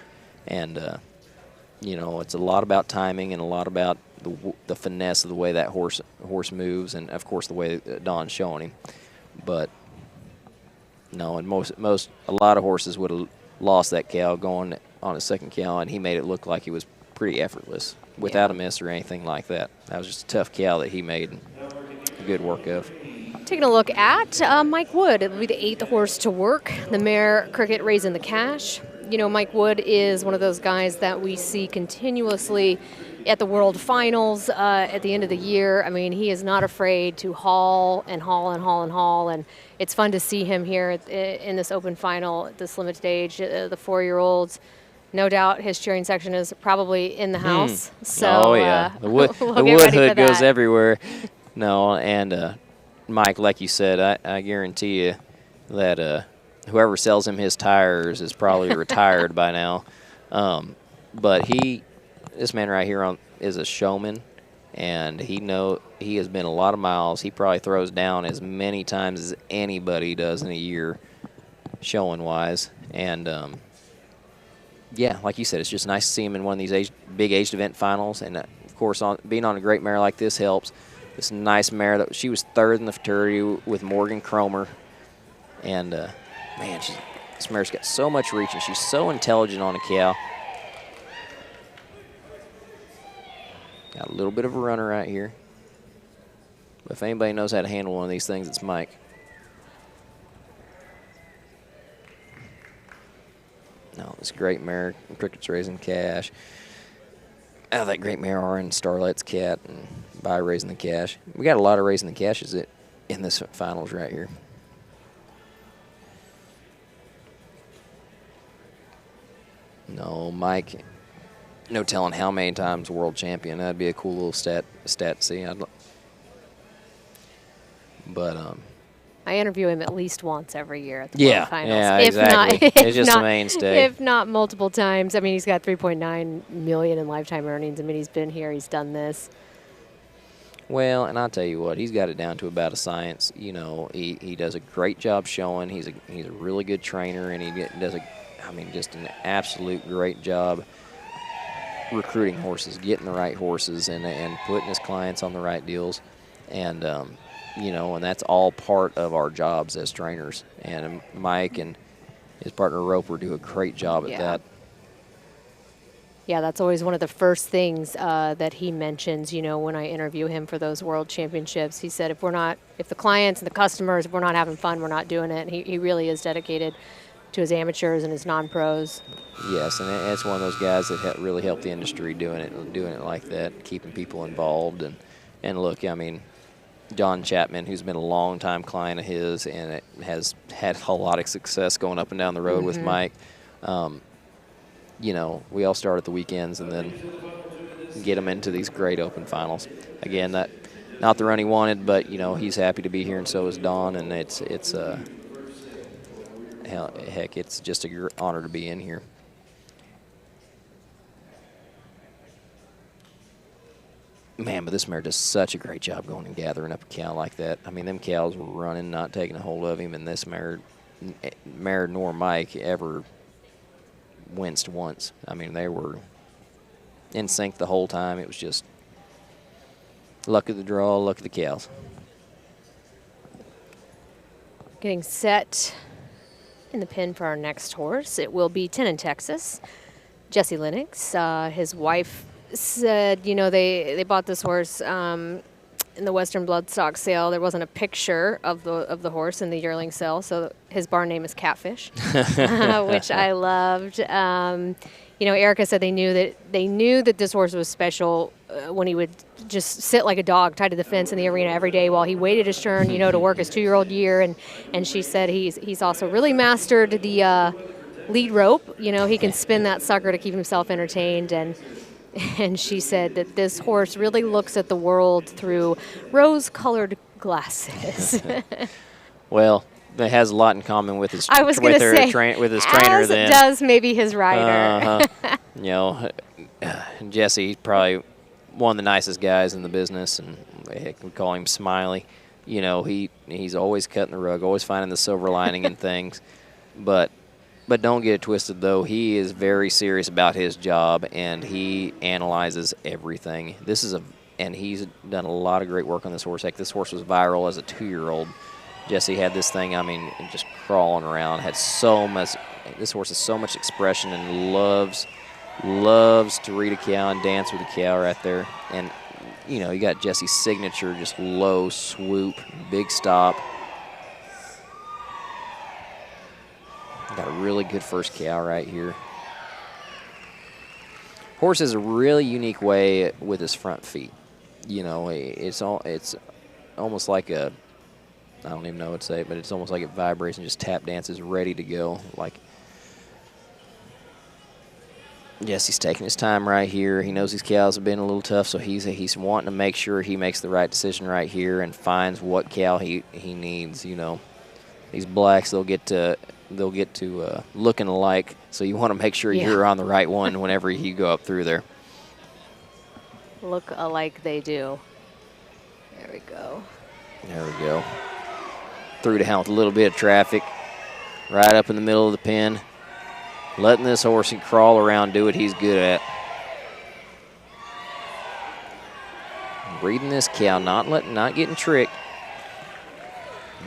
And you know, it's a lot about timing and a lot about the finesse of the way that horse moves, and of course the way Don's showing him. But no, and a lot of horses would have lost that cow going on a second cow, and he made it look like he was pretty effortless without a miss or anything like that. That was just a tough cow that he made good work of.
Taking a look at Mike Wood. It'll be the 8th horse to work. The mare Cricket raising the cash. You know, Mike Wood is one of those guys that we see continuously at the World Finals at the end of the year. I mean, he is not afraid to haul and haul and haul and haul, and it's fun to see him here in this open final at this limited age, the 4-year-olds. No doubt his cheering section is probably in the house. So,
oh, yeah. The wood hood goes everywhere. No, and Mike, like you said, I guarantee you that whoever sells him his tires is probably retired by now. But this man right here is a showman, and he has been a lot of miles. He probably throws down as many times as anybody does in a year, showing-wise. And, yeah, like you said, it's just nice to see him in one of these big aged event finals. And, of course, being on a great mare like this helps. This nice mare that she was 3rd in the futurity with Morgan Cromer. And, man, this mare's got so much reach, and she's so intelligent on a cow. Got a little bit of a runner right here. But if anybody knows how to handle one of these things, it's Mike. No, this great mare, Cricket's raising cash. That great mare are in Starlight's Cat and by raising the cash. We got a lot of raising the cashes in this finals right here. No, Mike, no telling how many times world champion. That'd be a cool little stat to see. But
I interview him at least once every year at the World Finals.
Yeah, exactly. It's just a mainstay.
If not multiple times. I mean, he's got $3.9 million in lifetime earnings. I mean, he's been here. He's done this.
Well, and I'll tell you what, he's got it down to about a science. You know, he does a great job showing. He's a really good trainer, and he does just an absolute great job recruiting horses, getting the right horses, and putting his clients on the right deals. And, you know, and that's all part of our jobs as trainers. And Mike and his partner Roper do a great job at that.
Yeah, that's always one of the first things that he mentions, when I interview him for those world championships. He said, if the clients and the customers, if we're not having fun, we're not doing it. And he really is dedicated to his amateurs and his non-pros.
Yes, and it's one of those guys that really helped the industry doing it like that, keeping people involved. And look, I mean, John Chapman, who's been a long-time client of his and it has had a lot of success going up and down the road with Mike. We all start at the weekends and then get him into these great open finals. Again, not the run he wanted, but he's happy to be here, and so is Don. And it's just an honor to be in here. Man, but this mare does such a great job going and gathering up a cow like that. I mean, them cows were running, not taking a hold of him, and this mare nor Mike ever winced once. I mean, they were in sync the whole time. It was just luck of the draw, luck of the cows.
Getting set in the pen for our next horse. It will be 10 in Texas. Jesse Lennox, his wife said, they bought this horse in the Western Bloodstock sale. There wasn't a picture of the horse in the yearling sale, so his barn name is Catfish, which I loved. Erica said they knew that this horse was special when he would just sit like a dog tied to the fence in the arena every day while he waited his turn, to work his 2-year-old year. And she said he's also really mastered the lead rope. He can spin that sucker to keep himself entertained. And she said that this horse really looks at the world through rose-colored glasses.
Well, it has a lot in common with his
with his trainer. As
then
does maybe his rider.
Jesse, he's probably one of the nicest guys in the business, and heck, we call him Smiley. He's always cutting the rug, always finding the silver lining in things, but don't get it twisted, though. He is very serious about his job, and he analyzes everything. And he's done a lot of great work on this horse. Heck, this horse was viral as a 2-year-old. Jesse had this thing, just crawling around. This horse has so much expression and loves to read a cow and dance with a cow right there. And, you got Jesse's signature, just low swoop, big stop. Got a really good first cow right here. Horse has a really unique way with his front feet. It's almost like I don't even know what to say, but it's almost like it vibrates and just tap dances ready to go. Like Jesse's taking his time right here. He knows these cows have been a little tough, so he's wanting to make sure he makes the right decision right here and finds what cow he needs. These blacks, they'll get to looking alike, so you want to make sure you're on the right one whenever you go up through there.
Look alike they do. There we go.
There we go. Through to hound with a little bit of traffic. Right up in the middle of the pen. Letting this horse crawl around, do what he's good at. Reading this cow, not getting tricked.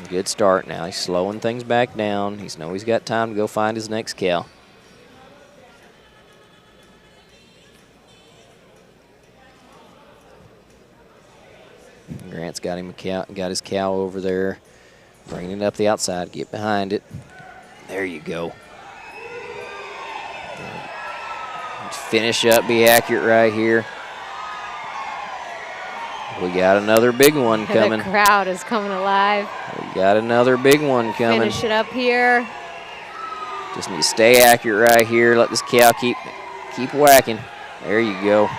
Good start now. He's slowing things back down. He's got time to go find his next cow. Grant's got his cow over there. Bringing it up the outside. Get behind it. There you go. Finish up, be accurate right here. We got another big one coming.
The crowd is coming alive.
We got another big one coming.
Finish it up here.
Just need to stay accurate right here. Let this cow keep whacking. There you go.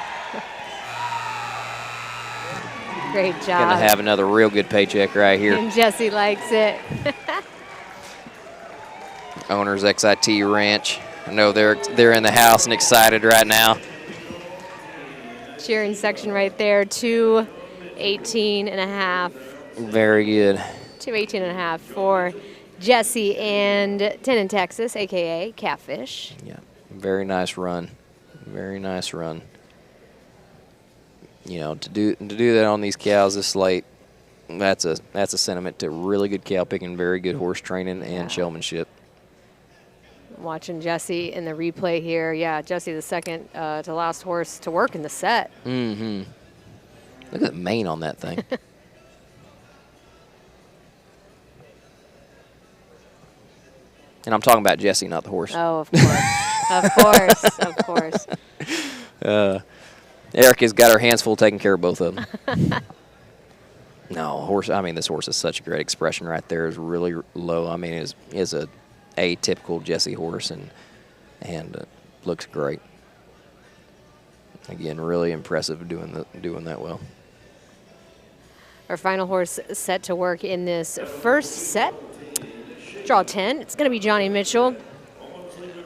Great job.
Gonna have another real good paycheck right here.
And Jesse likes it.
Owners NCHA Ranch. I know they're in the house and excited right now.
Cheering section right there. 2:18.5.
Very good.
2:18.5 for Jesse and 10 in Texas, aka Catfish.
Yeah, very nice run. Very nice run. To do that on these cows this late, that's a sentiment to really good cow picking, very good horse training and showmanship.
Watching Jesse in the replay here. Yeah, Jesse, the second to last horse to work in the set.
Mm-hmm. Look at the mane on that thing. And I'm talking about Jesse, not the horse.
Oh, of course. of course.
Erica's got her hands full taking care of both of them. No, this horse is such a great expression right there. Is really low. I mean, is a atypical Jesse horse and looks great. Again, really impressive doing that well.
Our final horse set to work in this first set. Draw 10. It's going to be Johnny Mitchell.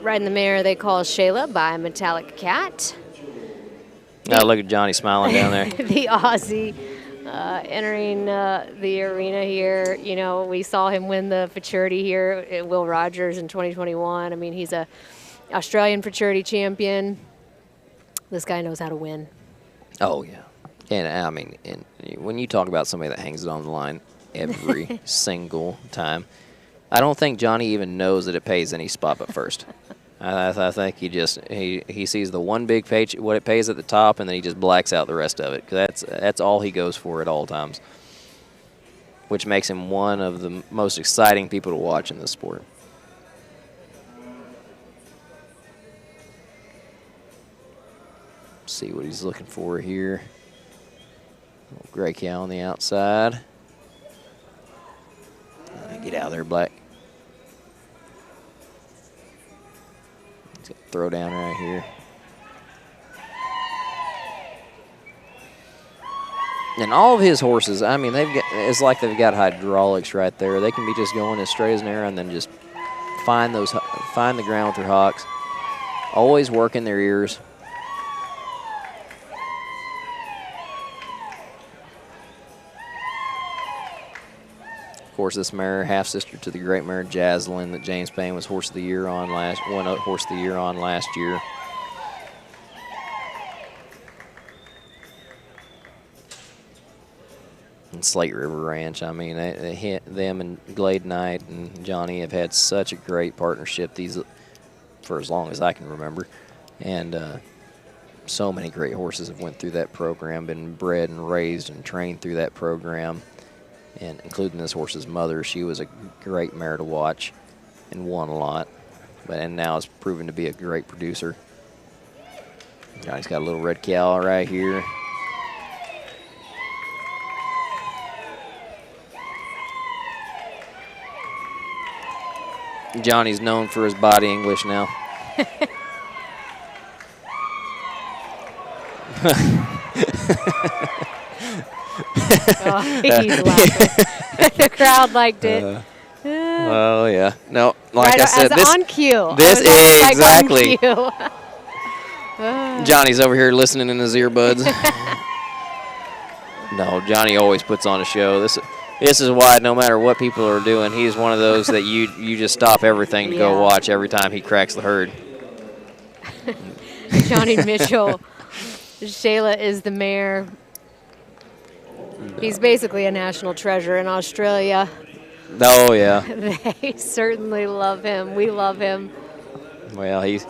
Riding the mare they call Shayla by Metallic Cat.
Oh, look at Johnny smiling down there.
The Aussie entering the arena here. You know, we saw him win the futurity here at Will Rogers in 2021. I mean, he's a Australian futurity champion. This guy knows how to win.
Oh, yeah. And, I mean, when you talk about somebody that hangs it on the line every single time, I don't think Johnny even knows that it pays any spot but first. I think he sees the one big page, what it pays at the top, and then he just blacks out the rest of it. 'Cause that's all he goes for at all times, which makes him one of the most exciting people to watch in this sport. See what he's looking for here. Little gray cow on the outside. Get out of there, Black. Throw down right here. And all of his horses, I mean, it's like they've got hydraulics right there. They can be just going as straight as an arrow and then just find the ground with their hocks. Always working their ears. Of course, this mare, half-sister to the great mare Jaslyn that James Payne was Horse of the Year on last year. And Slate River Ranch, I mean, them and Glade Knight and Johnny have had such a great partnership for as long as I can remember. And so many great horses have went through that program, been bred and raised and trained through that program. And including this horse's mother, she was a great mare to watch and won a lot. And now has proven to be a great producer. Johnny's got a little red cow right here. Johnny's known for his body English now.
Oh, he's laughing. The crowd liked it.
Oh, yeah. No, like
right,
I said,
this on cue.
This is exactly.
On cue.
Johnny's over here listening in his earbuds. No, Johnny always puts on a show. This is why no matter what people are doing, he's one of those that you just stop everything to go watch every time he cracks the herd.
Johnny Mitchell. Shayla is the mare. He's basically a national treasure in Australia.
Oh, yeah.
They certainly love him. We love him.
Well, it's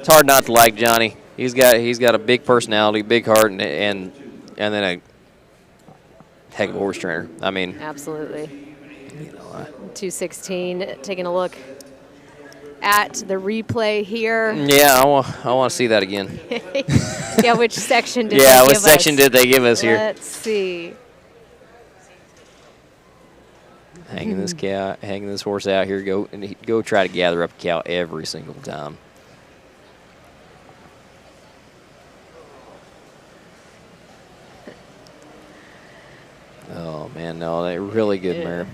hard not to like Johnny. He's got a big personality, big heart, and then a heck of a horse trainer. I mean,
absolutely. 216. Taking a look at the replay here.
Yeah, I want to see that again.
Yeah, which section did they give us?
Yeah, what section did they give us here?
Let's see.
Hanging this horse out here. Go try to gather up a cow every single time. Oh man, no, they're really good mare.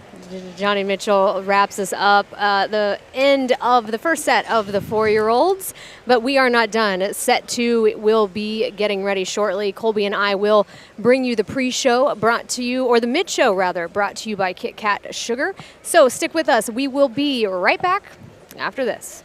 Johnny Mitchell wraps us up the end of the first set of the 4-year-olds, but we are not done. Set 2 will be getting ready shortly. Colby and I will bring you the pre-show brought to you, or the mid-show rather, brought to you by Kit Kat Sugar. So stick with us. We will be right back after this.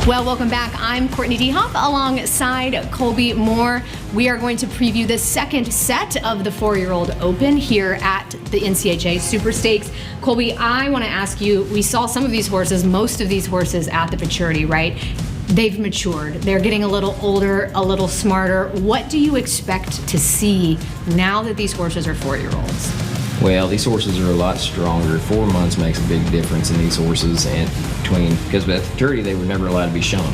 Well, welcome back. I'm Courtney DeHoff alongside Colby Moore. We are going to preview the second set of the 4-year-old Open here at the NCHA Super Stakes. Colby, I want to ask you, we saw some of these horses, most of these horses at the Futurity, right? They've matured. They're getting a little older, a little smarter. What do you expect to see now that these horses are 4-year-olds?
Well, these horses are a lot stronger. 4 months makes a big difference in these horses, and because at the Futurity they were never allowed to be shown.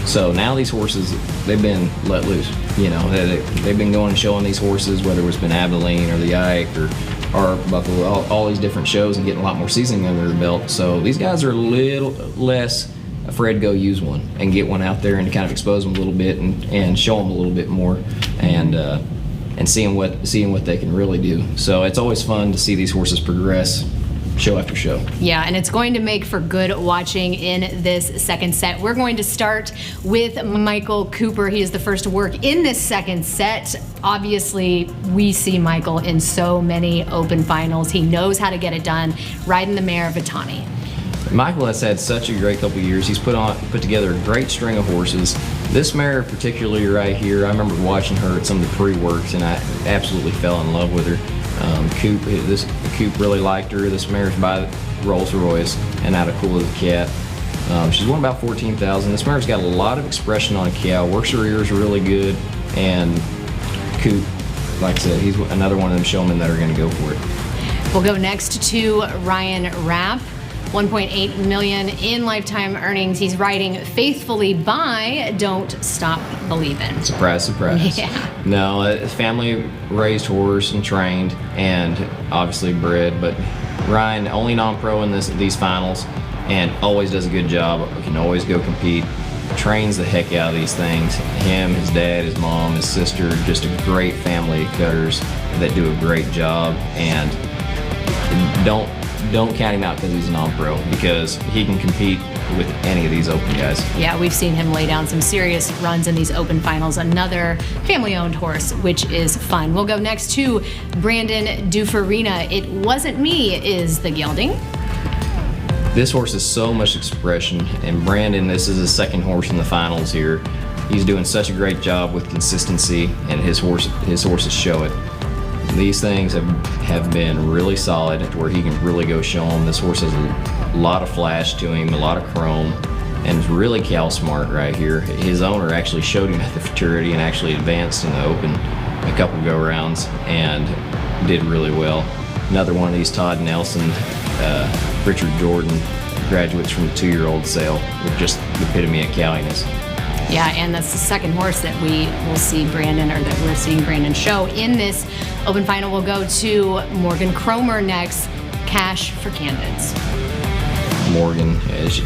So now these horses, they've been let loose. You know, they've been going and showing these horses, whether it's been Abilene or the Ike or Arbuckle, all these different shows, and getting a lot more seasoning under their belt. So these guys are a little less afraid to go use one and get one out there and kind of expose them a little bit and show them a little bit more, and seeing what they can really do. So it's always fun to see these horses progress show after show.
Yeah, and it's going to make for good watching in this second set. We're going to start with Michael Cooper. He is the first to work in this second set. Obviously, we see Michael in so many Open finals. He knows how to get it done, riding the mare Vitani.
Michael has had such a great couple of years. He's put together a great string of horses. This mare particularly right here, I remember watching her at some of the pre-works, and I absolutely fell in love with her. Coop really liked her. This mare's by Rolls Royce and out of Cool as a Cat. She's won about 14,000. This mare's got a lot of expression on a cow. Works her ears really good, and Coop, like I said, he's another one of them showmen that are going to go for it.
We'll go next to Ryan Rapp. 1.8 million in lifetime earnings. He's riding faithfully by Don't Stop Believin'.
Surprise, surprise.
Yeah.
No, a family raised horse and trained and obviously bred, but Ryan, only non-pro in these finals, and always does a good job. Can always go compete. Trains the heck out of these things. Him, his dad, his mom, his sister, just a great family of cutters that do a great job, and don't count him out because he's a non-pro, because he can compete with any of these Open guys. Yeah, we've seen him lay down some serious runs in these Open finals. Another family-owned horse, which is fun. We'll go next to Brandon Dufarina. It Wasn't Me is the gelding. This horse has so much expression, and Brandon, this is his second horse in the finals here. He's doing such a great job with consistency, and his horses show it. These things have been really solid to where he can really go show them. This horse has a lot of flash to him, a lot of chrome, and is really cow smart right here. His owner actually showed him at the Futurity and actually advanced in the Open a couple go-rounds and did really well. Another one of these Todd Nelson, Richard Jordan graduates from the 2-year-old sale with just the epitome of cowiness. Yeah, and that's the second horse that we will see Brandon, or that we're seeing Brandon show in this Open final. We'll go to Morgan Cromer next. Cash for Candidates. Morgan is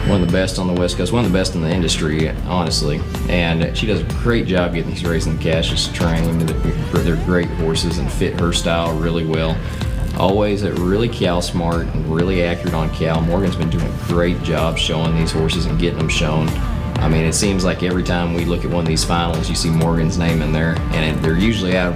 one of the best on the West Coast, one of the best in the industry, honestly. And she does a great job getting these racing Cashes trained. They're great horses and fit her style really well. Always really cow smart and really accurate on cow. Morgan's been doing a great job showing these horses and getting them shown. I mean, it seems like every time we look at one of these finals, you see Morgan's name in there, and they're usually out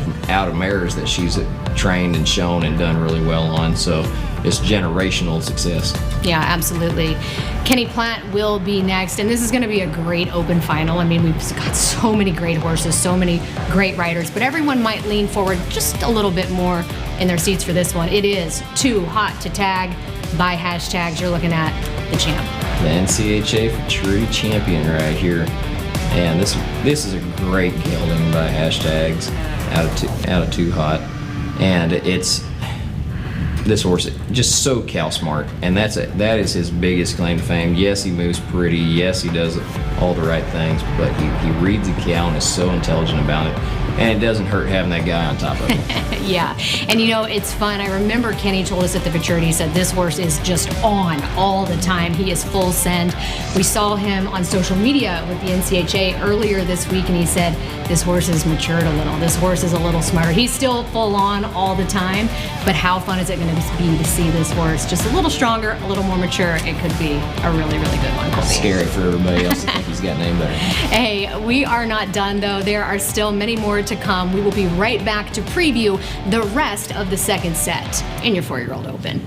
of mares that she's trained and shown and done really well on. So it's generational success. Yeah, absolutely. Kenny Platt will be next, and this is going to be a great Open final. I mean, we've got so many great horses, so many great riders, but everyone might lean forward just a little bit more in their seats for this one. It is too hot to tag. By hashtags, you're looking at the champ. The NCHA Futurity champion right here. And this is a great gelding by hashtags out of Too Hot. And this horse just so cow smart, and that is his biggest claim to fame. Yes, he moves pretty. Yes, he does all the right things, but he reads the cow and is so intelligent about it. And it doesn't hurt having that guy on top of it. Yeah, and you know, it's fun. I remember Kenny told us at the Futurity, he said this horse is just on all the time. He is full send. We saw him on social media with the NCHA earlier this week, and he said this horse has matured a little. This horse is a little smarter. He's still full on all the time, but how fun is it going to be to see this horse just a little stronger, a little more mature? It could be a really, really good one. It's scary for everybody else to think he's got named better. Hey, we are not done though. There are still many more to come. We will be right back to preview the rest of the second set in your 4-year-old Open.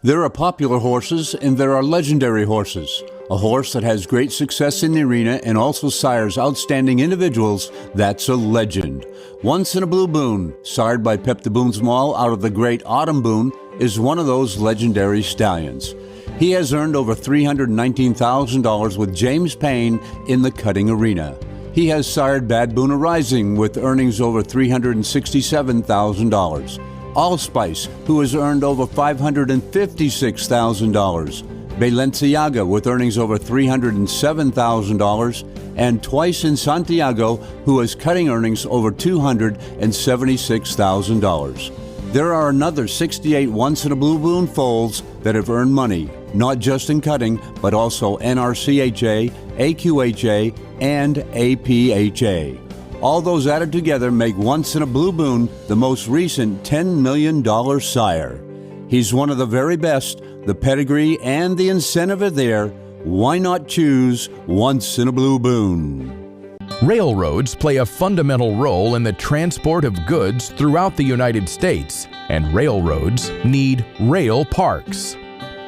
There are popular horses and there are legendary horses. A horse that has great success in the arena and also sires outstanding individuals, that's a legend. Once in a Blue Boon, sired by Pep de Boon's Mall out of the Great Autumn Boon, is one of those legendary stallions. He has earned over $319,000 with James Payne in the Cutting arena. He has sired Bad Boona Rising with earnings over $367,000. Allspice, who has earned over $556,000. Balenciaga with earnings over $307,000. And Twice in Santiago, who has cutting earnings over $276,000. There are another 68 Once in a Blue Boon foals that have earned money, not just in cutting, but also NRCHA, AQHA, and APHA. All those added together make Once in a Blue Boon the most recent $10 million sire. He's one of the very best. The pedigree and the incentive are there. Why not choose Once in a Blue Boon?
Railroads play a fundamental role in the transport of goods throughout the United States, and railroads need rail parks.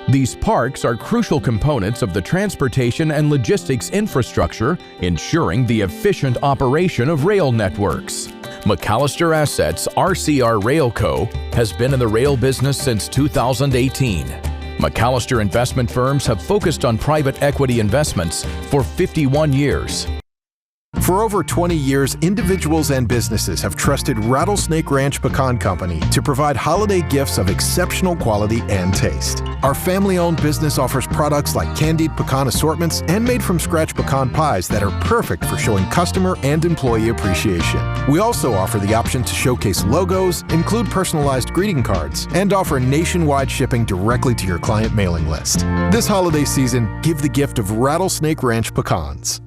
These parks are crucial components of the transportation and logistics infrastructure, ensuring the efficient operation of rail networks. McAllister Assets RCR Rail Co. has been in the rail business since 2018. McAllister investment firms have focused on private equity investments for 51 years.
For over 20 years, individuals and businesses have trusted Rattlesnake Ranch Pecan Company to provide holiday gifts of exceptional quality and taste. Our family-owned business offers products like candied pecan assortments and made-from-scratch pecan pies that are perfect for showing customer and employee appreciation. We also offer the option to showcase logos, include personalized greeting cards, and offer nationwide shipping directly to your client mailing list. This holiday season, give the gift of Rattlesnake Ranch pecans.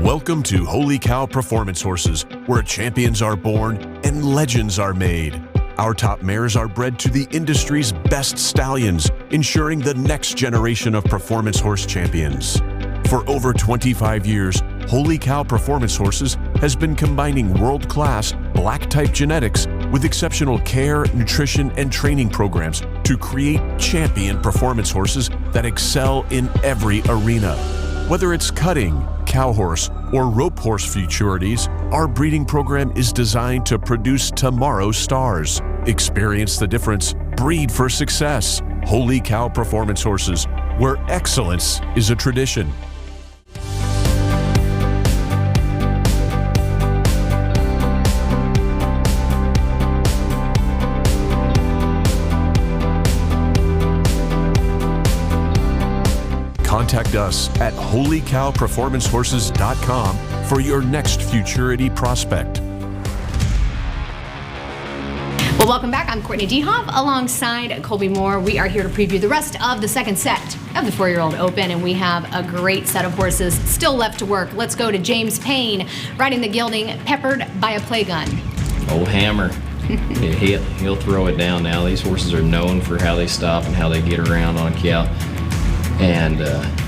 Welcome to Holy Cow Performance Horses, where champions are born and legends are made. Our top mares are bred to the industry's best stallions, ensuring the next generation of performance horse champions. For over 25 years, Holy Cow Performance Horses has been combining world-class black-type genetics with exceptional care, nutrition, and training programs to create champion performance horses that excel in every arena. Whether it's cutting, cow horse, or rope horse futurities, our breeding program is designed to produce tomorrow's stars. Experience the difference. Breed for success. Holy Cow Performance Horses, where excellence is a tradition. Contact us at holycowperformancehorses.com for your next futurity prospect.
Well, welcome back. I'm Courtney Dehoff alongside Colby Moore. We are here to preview the rest of the second set of the 4-year-old Open, and we have a great set of horses still left to work. Let's go to James Payne, riding the gelding Peppered by a Play Gun.
Old Hammer. He'll throw it down now. These horses are known for how they stop and how they get around on cow. And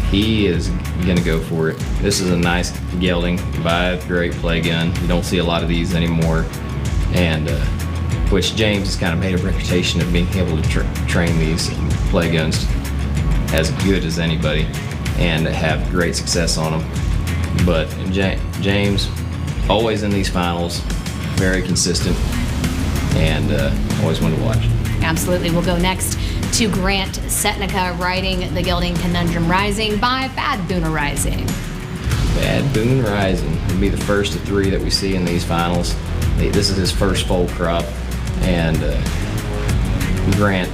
he is going to go for it. This is a nice gelding by a great play gun. You don't see a lot of these anymore. And which James has kind of made a reputation of being able to train these play guns as good as anybody and have great success on them. But James, always in these finals, very consistent, and always one to watch.
Absolutely. We'll go next to Grant Setnica, riding the gelding Conundrum Rising by Bad Boona Rising.
Bad Boona Rising will be the first of 3 that we see in these finals. This is his first foal crop, and Grant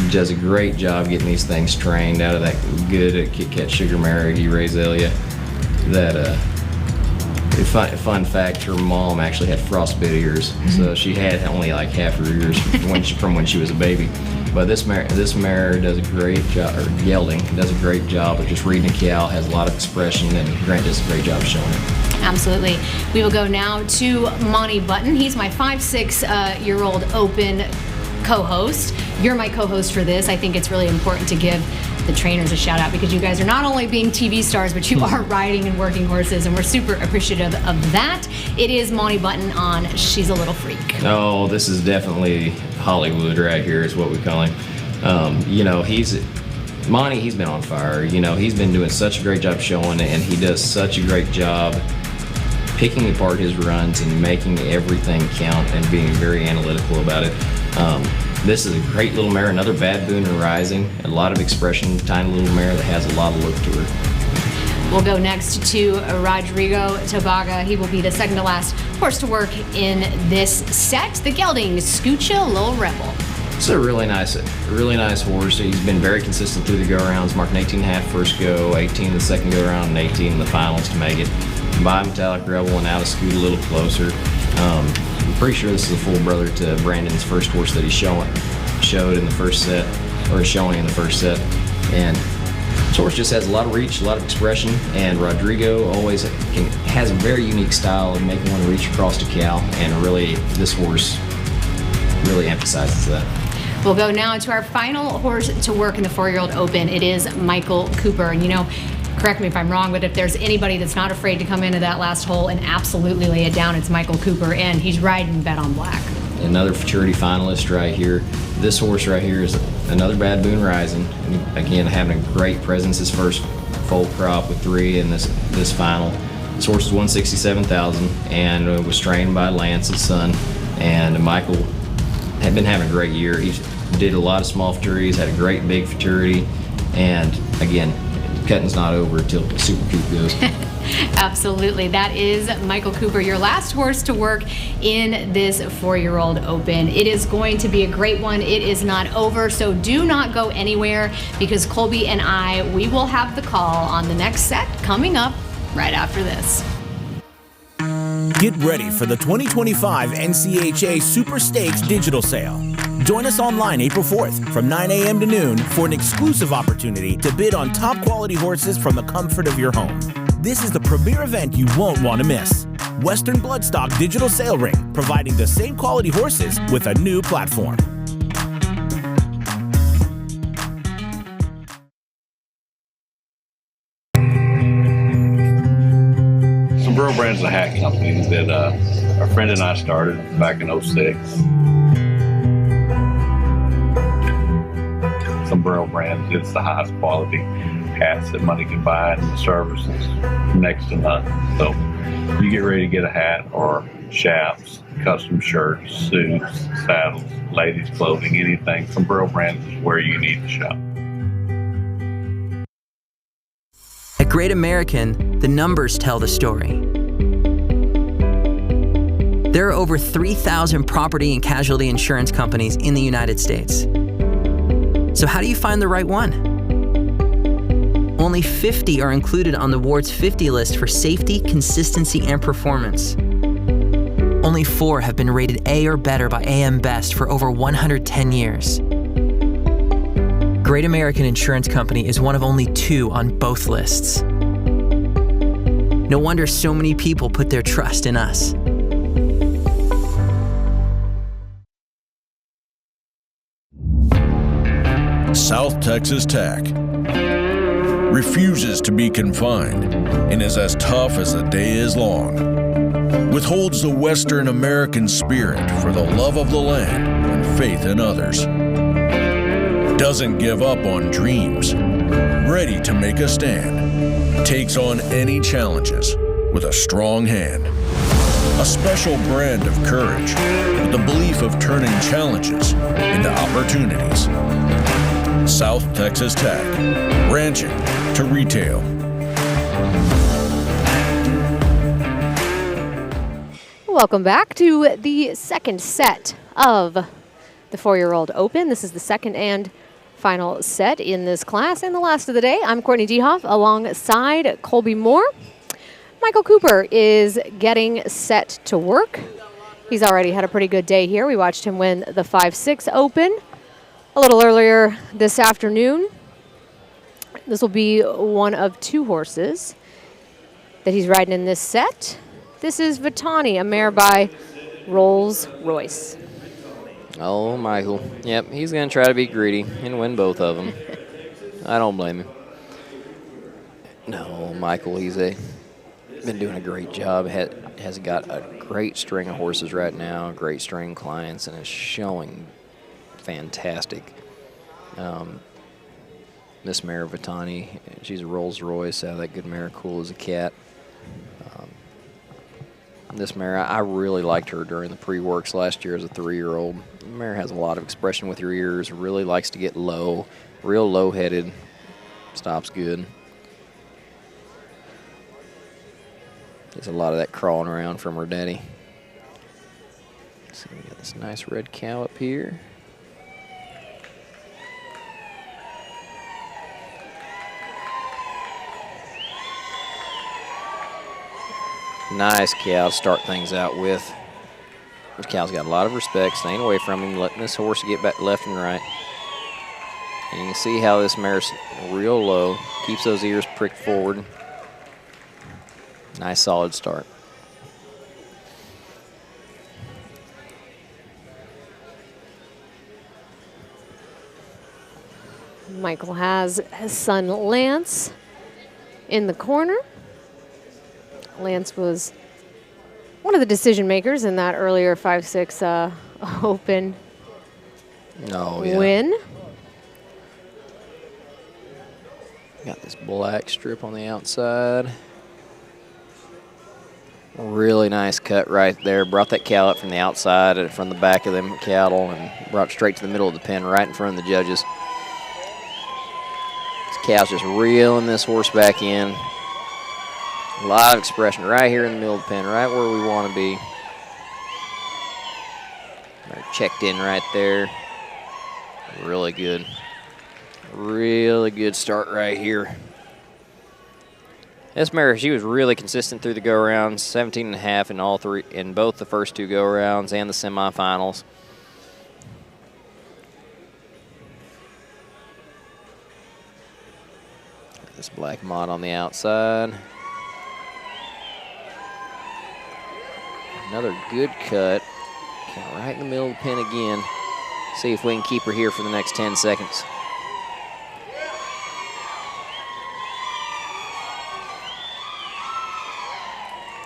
does a great job getting these things trained out of that good Kit Kat Sugar Mare, Razelia. That fun fact, her mom actually had frostbite ears, so she had only like half her ears from when she was a baby. But this mare does a great job, or gelding does a great job of just reading a cow, has a lot of expression, and Grant does a great job of showing it.
Absolutely. We will go now to Monty Button. He's my 5-6-year-old Open co-host. You're my co-host for this. I think it's really important to give the trainers a shout out, because you guys are not only being TV stars, but you are riding and working horses, and we're super appreciative of that. It is Monty Button on She's a Little Freak.
Oh, this is definitely Hollywood right here is what we call him. You know, Monty, he's been on fire. You know, he's been doing such a great job showing it, and he does such a great job picking apart his runs and making everything count and being very analytical about it. This is a great little mare, another Bad Boon and Rising. A lot of expression, tiny little mare that has a lot of look to her.
We'll go next to Rodrigo Tabaga. He will be the second to last horse to work in this set. The gelding, Scoocha Lil Rebel.
It's a really nice horse. He's been very consistent through the go-arounds, marking 18.5 first go, 18 the second go-around, and 18 in the finals to make it. By Metallic Rebel and out of Scoot a little closer. I'm pretty sure this is a full brother to Brandon's first horse that he showed in the first set, or showing in the first set. And this horse just has a lot of reach, a lot of expression, and Rodrigo always has a very unique style of making one reach across the cow, and really, this horse really emphasizes that.
We'll go now to our final horse to work in the 4-year-old Open. It is Michael Cooper. You know, correct me if I'm wrong, but if there's anybody that's not afraid to come into that last hole and absolutely lay it down, it's Michael Cooper, and he's riding Bet on Black.
Another futurity finalist right here. This horse right here is another Bad Boon Rising. And again, having a great presence, his first full crop with 3 in this final. This horse is 167,000 and was trained by Lance's son. And Michael had been having a great year. He did a lot of small futurities, had a great big futurity, and again, cutting's not over until Super Coop goes.
Absolutely. That is Michael Cooper, your last horse to work in this 4-year-old Open. It is going to be a great one. It is not over, so do not go anywhere, because Colby and I, we will have the call on the next set coming up right after this.
Get ready for the 2025 NCHA Super Stakes digital sale. Join us online April 4th from 9 a.m. to noon for an exclusive opportunity to bid on top quality horses from the comfort of your home. This is the premier event you won't want to miss. Western Bloodstock Digital Sale Ring, providing the same quality horses with a new platform.
Sombrero Brand's a hat company that a friend and I started back in '06. Sombrero Brands, it's the highest quality hats that money can buy, and the service is next to none. So you get ready to get a hat or chaps, custom shirts, suits, saddles, ladies' clothing, anything, Sombrero Brands is where you need to shop.
At Great American, the numbers tell the story. There are over 3,000 property and casualty insurance companies in the United States. So how do you find the right one? Only 50 are included on the Ward's 50 list for safety, consistency, and performance. Only 4 have been rated A or better by AM Best for over 110 years. Great American Insurance Company is one of only 2 on both lists. No wonder so many people put their trust in us.
South Texas Tack refuses to be confined and is as tough as the day is long. Withholds the Western American spirit for the love of the land and faith in others. Doesn't give up on dreams. Ready to make a stand. Takes on any challenges with a strong hand. A special brand of courage with the belief of turning challenges into opportunities. South Texas Tack, ranching to retail.
Welcome back to the second set of the 4-year-old Open. This is the second and final set in this class and the last of the day. I'm Courtney Dehoff alongside Colby Moore. Michael Cooper is getting set to work. He's already had a pretty good day here. We watched him win the 5-6 Open a little earlier this afternoon. This will be one of 2 horses that he's riding in this set. This is Vitani, a mare by Rolls-Royce.
Oh, Michael. Yep, he's going to try to be greedy and win both of them. I don't blame him. No, Michael, he's been doing a great job. Has got a great string of horses right now, great string clients, and is showing fantastic. This mare, Vitani, she's a Rolls Royce out of that good mare, Cool as a Cat. This mare, I really liked her during the pre-works last year as a 3-year-old. The mare has a lot of expression with her ears, really likes to get low, real low-headed, stops good. Gets a lot of that crawling around from her daddy. So we got this nice red cow up here. Nice cow to start things out with. This cow's got a lot of respect, staying away from him, letting this horse get back left and right. And you can see how this mare's real low, keeps those ears pricked forward. Nice solid start.
Michael has his son Lance in the corner. Lance was one of the decision makers in that earlier 5-6 Open win.
Got this black strip on the outside. Really nice cut right there. Brought that cow up from the outside and from the back of them cattle and brought it straight to the middle of the pen right in front of the judges. This cow's just reeling this horse back in. A lot of expression right here in the middle of the pen, right where we want to be. They're checked in right there. Really good. Really good start right here. This mare, she was really consistent through the go-rounds, 17.5 in both the first 2 go-rounds and the semifinals. This black mott on the outside. Another good cut. Right in the middle of the pen again. See if we can keep her here for the next 10 seconds.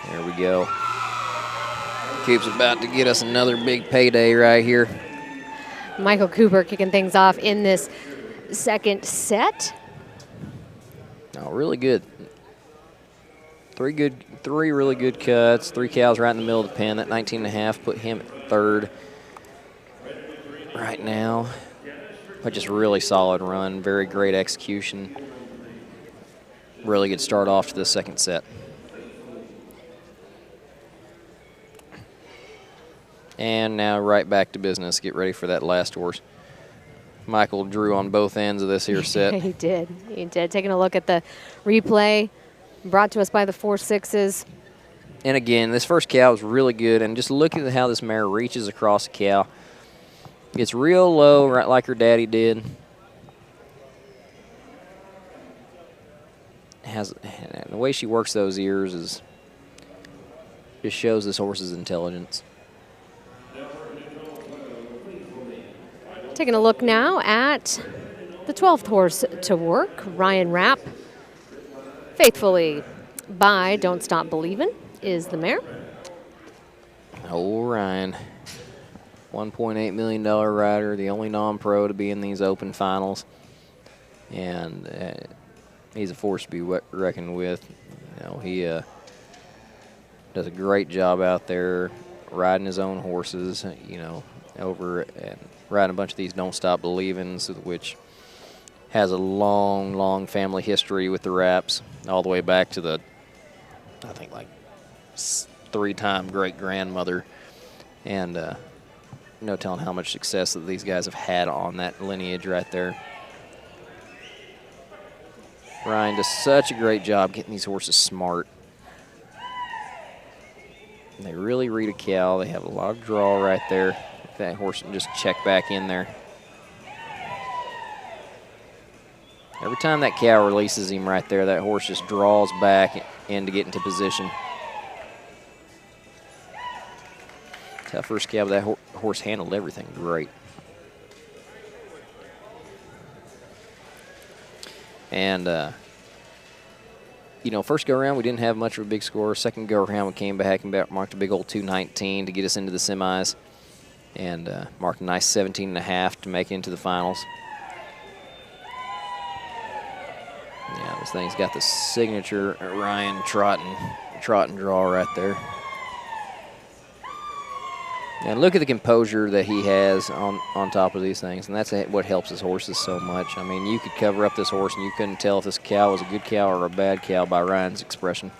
There we go. Coop's about to get us another big payday right here.
Michael Cooper kicking things off in this second set.
Oh, really good. Three really good cuts. 3 cows right in the middle of the pen. That 19.5 put him at 3rd right now. But just really solid run. Very great execution. Really good start off to the second set. And now right back to business. Get ready for that last horse. Michael drew on both ends of this here set.
He did. He did. Taking a look at the replay brought to us by the 4-6s.
And again, this first cow was really good. And just look at how this mare reaches across the cow. Gets real low, right like her daddy did. The way she works those ears just shows this horse's intelligence.
Taking a look now at the 12th horse to work, Ryan Rapp. Faithfully by Don't Stop Believin' is the mare.
Oh, Ryan. $1.8 million rider, the only non-pro to be in these open finals. And he's a force to be reckoned with. You know, he does a great job out there riding his own horses, you know, over and riding a bunch of these Don't Stop Believins, which has a long, long family history with the Rapps, all the way back to the, I think, like 3-time great-grandmother. And no telling how much success that these guys have had on that lineage right there. Ryan does such a great job getting these horses smart. And they really read a cow. They have a lot of draw right there. That horse can just check back in there. Every time that cow releases him right there, that horse just draws back in to get into position. That first cow, that horse handled everything great. And, you know, first go-around, we didn't have much of a big score. Second go-around, we came back and marked a big old 219 to get us into the semis. And marked a nice 17.5 to make it into the finals. This thing's got the signature Ryan trot and draw right there. And look at the composure that he has on top of these things, and that's what helps his horses so much. I mean, you could cover up this horse and you couldn't tell if this cow was a good cow or a bad cow by Ryan's expression.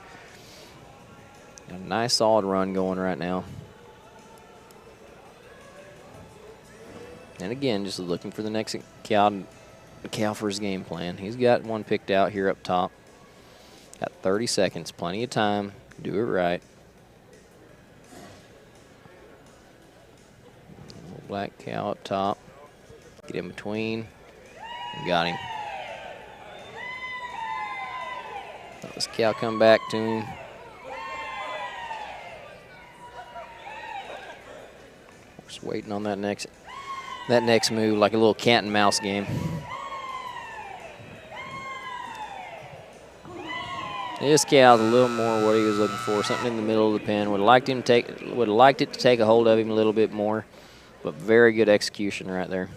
A nice solid run going right now. And again, just looking for the next cow for his game plan. He's got one picked out here up top. Got 30 seconds, plenty of time. Do it right. Black cow up top. Get in between. Got him. Let this cow come back to him. Just waiting on that next move, like a little cat and mouse game. This cow's a little more what he was looking for, something in the middle of the pen. Would have liked it to take a hold of him a little bit more, but very good execution right there.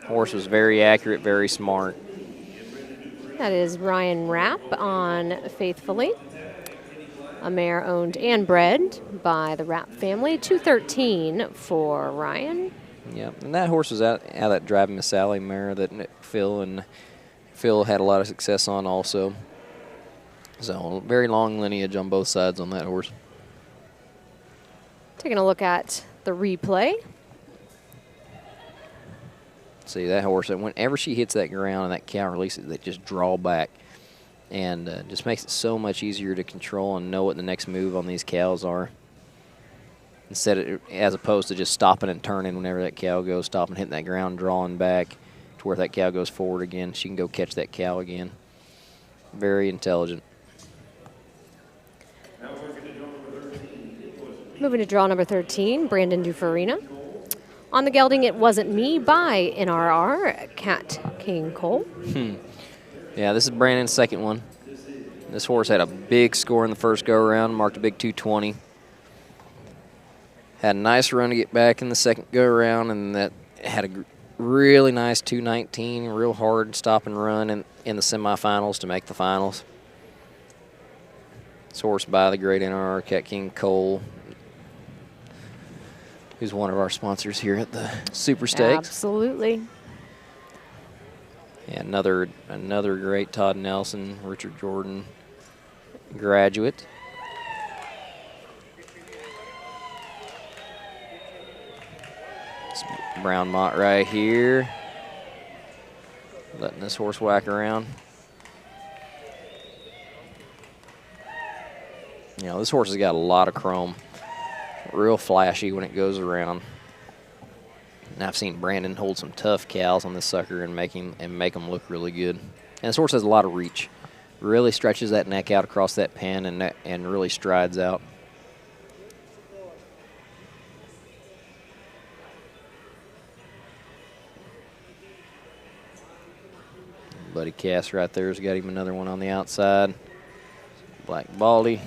Horse was very accurate, very smart.
That is Ryan Rapp on Faithfully, a mare owned and bred by the Rapp family. 213 for Ryan.
Yep, and that horse was out of that Driving Miss Sally mare that Phil had a lot of success on also. So very long lineage on both sides on that horse.
Taking a look at the replay.
See that horse, and whenever she hits that ground and that cow releases, they just draw back. And just makes it so much easier to control and know what the next move on these cows are. As opposed to just stopping and turning whenever that cow goes, stopping, hitting that ground, drawing back to where if that cow goes forward again, she can go catch that cow again. Very intelligent.
Moving to draw number 13, Brandon Dufarina. On the gelding, It Wasn't Me by NRR, Cat King Cole.
Yeah, this is Brandon's second one. This horse had a big score in the first go-around, marked a big 220. Had a nice run to get back in the second go-around, and that had a really nice 219, real hard stop and run in the semifinals to make the finals. This horse by the great NRR, Cat King Cole, who's one of our sponsors here at the Super Stakes.
Absolutely.
Yeah, another great Todd Nelson, Richard Jordan graduate. This brown mott right here. Letting this horse whack around. You know, this horse has got a lot of chrome. Real flashy when it goes around. And I've seen Brandon hold some tough cows on this sucker and make them look really good. And this horse has a lot of reach. Really stretches that neck out across that pen and really strides out. Buddy Cass right there's got him another one on the outside. Black Baldy.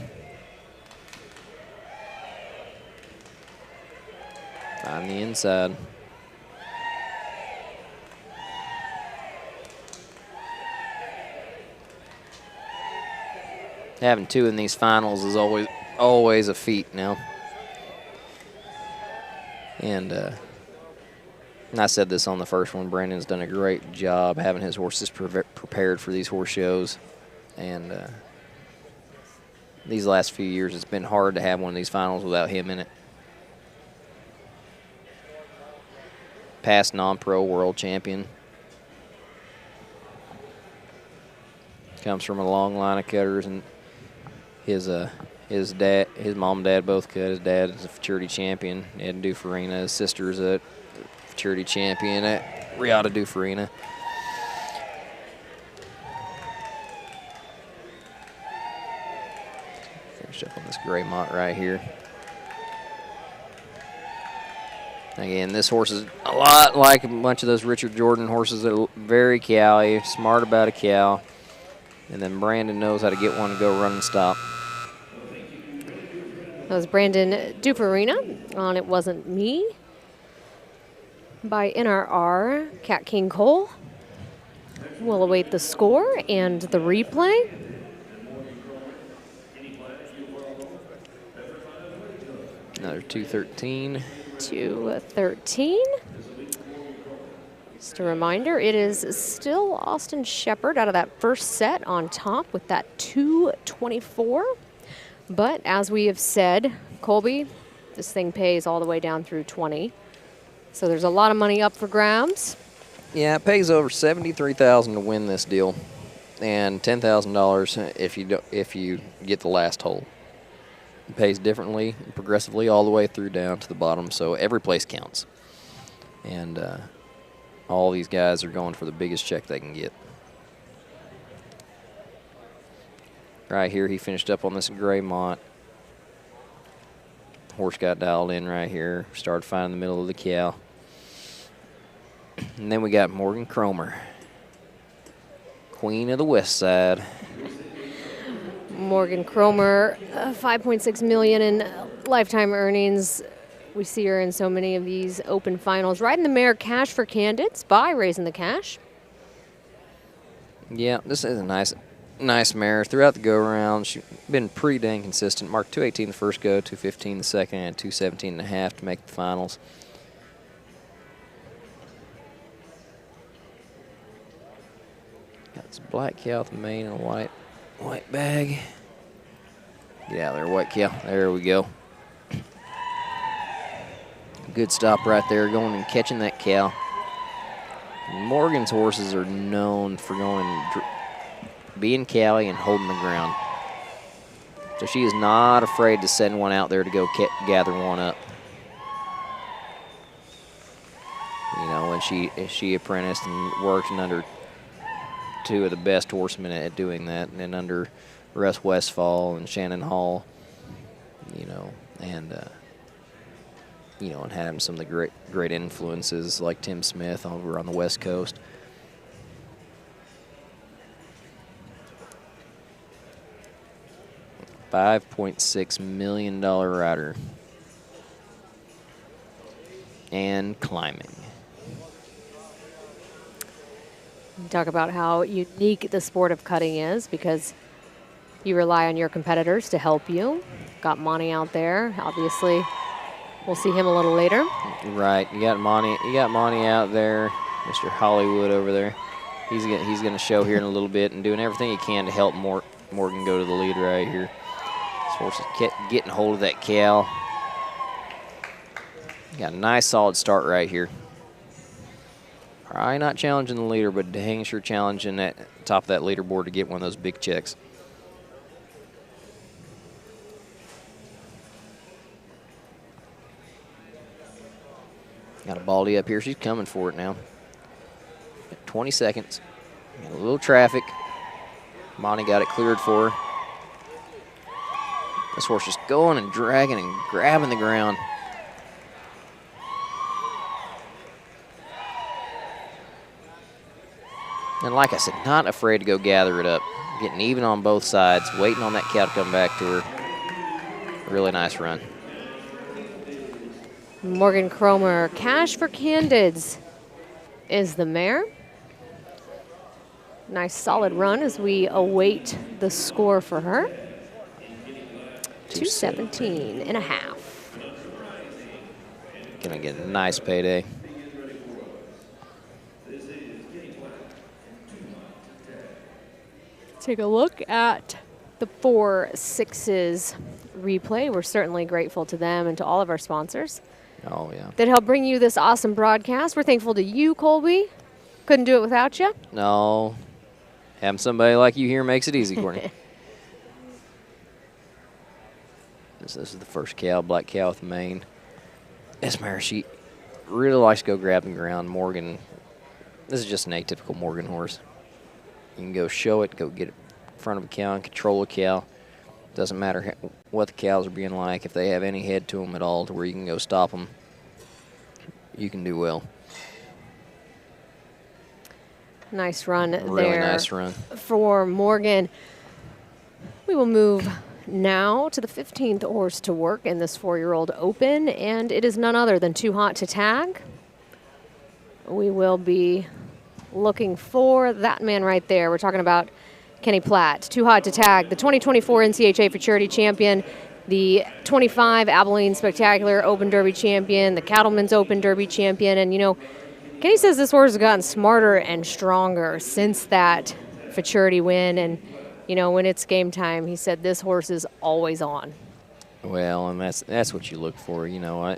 On the inside. Having two in these finals is always a feat now. And I said this on the first one, Brandon's done a great job having his horses prepared for these horse shows. And these last few years, it's been hard to have one of these finals without him in it. Past non-pro world champion. Comes from a long line of cutters, and his mom and dad both cut. His dad is a futurity champion, Ed Dufarina. His sister's a futurity champion at Riata Dufarina. Finish up on this gray mott right here. Again, this horse is a lot like a bunch of those Richard Jordan horses that are very cowy, smart about a cow. And then Brandon knows how to get one to go run and stop.
That was Brandon Dufarina on It Wasn't Me by NRR, Cat King Cole. We'll await the score and the replay.
Another 213.
213. Just a reminder, it is still Austin Shepard out of that first set on top with that 224. But as we have said, Colby, this thing pays all the way down through 20. So there's a lot of money up for grabs.
Yeah, it pays over $73,000 to win this deal, and $10,000 if you get the last hole. It pays differently, progressively, all the way through down to the bottom. So every place counts, and all these guys are going for the biggest check they can get. Right here, he finished up on this gray mont. Horse got dialed in right here. Started finding the middle of the cow. And then we got Morgan Cromer, Queen of the West Side.
Morgan Cromer, $5.6 million in lifetime earnings. We see her in so many of these open finals. Riding the mare Cash for Candidates by Raising the Cash.
Yeah, this is a nice mare. Throughout the go-around, she's been pretty dang consistent. Marked 218 the first go, 215 the second, and 217.5 to make the finals. Got this black cow with the mane and a white bag. Get out of there, white cow. There we go. Good stop right there, going and catching that cow. Morgan's horses are known for being cowy and holding the ground. So she is not afraid to send one out there to go gather one up. You know, when she apprenticed and worked and under two of the best horsemen at doing that, and under Russ Westfall and Shannon Hall, you know, and and had some of the great influences like Tim Smith over on the West Coast. $5.6 million rider. And climbing.
Talk about how unique the sport of cutting is, because you rely on your competitors to help you. Got Monty out there, obviously. We'll see him a little later.
Right, you got Monty out there, Mr. Hollywood over there. He's gonna show here in a little bit and doing everything he can to help Morgan go to the lead right here. This horse is getting hold of that cow. Got a nice solid start right here. Probably not challenging the leader, but dang sure challenging that top of that leaderboard to get one of those big checks. Got a Baldy up here. She's coming for it now. 20 seconds. Got a little traffic. Monty got it cleared for her. This horse just going and dragging and grabbing the ground. And like I said, not afraid to go gather it up. Getting even on both sides, waiting on that cow to come back to her. Really nice run.
Morgan Cromer, Cash for Candids is the mare. Nice solid run as we await the score for her. 217.5.
Gonna get a nice payday.
Take a look at the 4-6s replay. We're certainly grateful to them and to all of our sponsors.
Oh, yeah.
That helped bring you this awesome broadcast. We're thankful to you, Colby. Couldn't do it without you.
No. Having somebody like you here makes it easy, Courtney. This is the first cow, black cow with the mane. This mare, she really likes to go grab the ground. Morgan, this is just an atypical Morgan horse. You can go show it, go get it in front of a cow and control a cow. Doesn't matter what the cows are being like. If they have any head to them at all to where you can go stop them, you can do well.
Nice run there.
Really nice run.
For Morgan. We will move now to the 15th horse to work in this 4-year-old open, and it is none other than Too Hot to Tag. We will be looking for that man right there. We're talking about Kenny Platt, Too Hot to Tag, the 2024 NCHA Futurity Champion, the 25 Abilene Spectacular Open Derby Champion, the Cattlemen's Open Derby Champion. And, you know, Kenny says this horse has gotten smarter and stronger since that Futurity win. And, you know, when it's game time, he said this horse is always on.
Well, and that's what you look for. You know,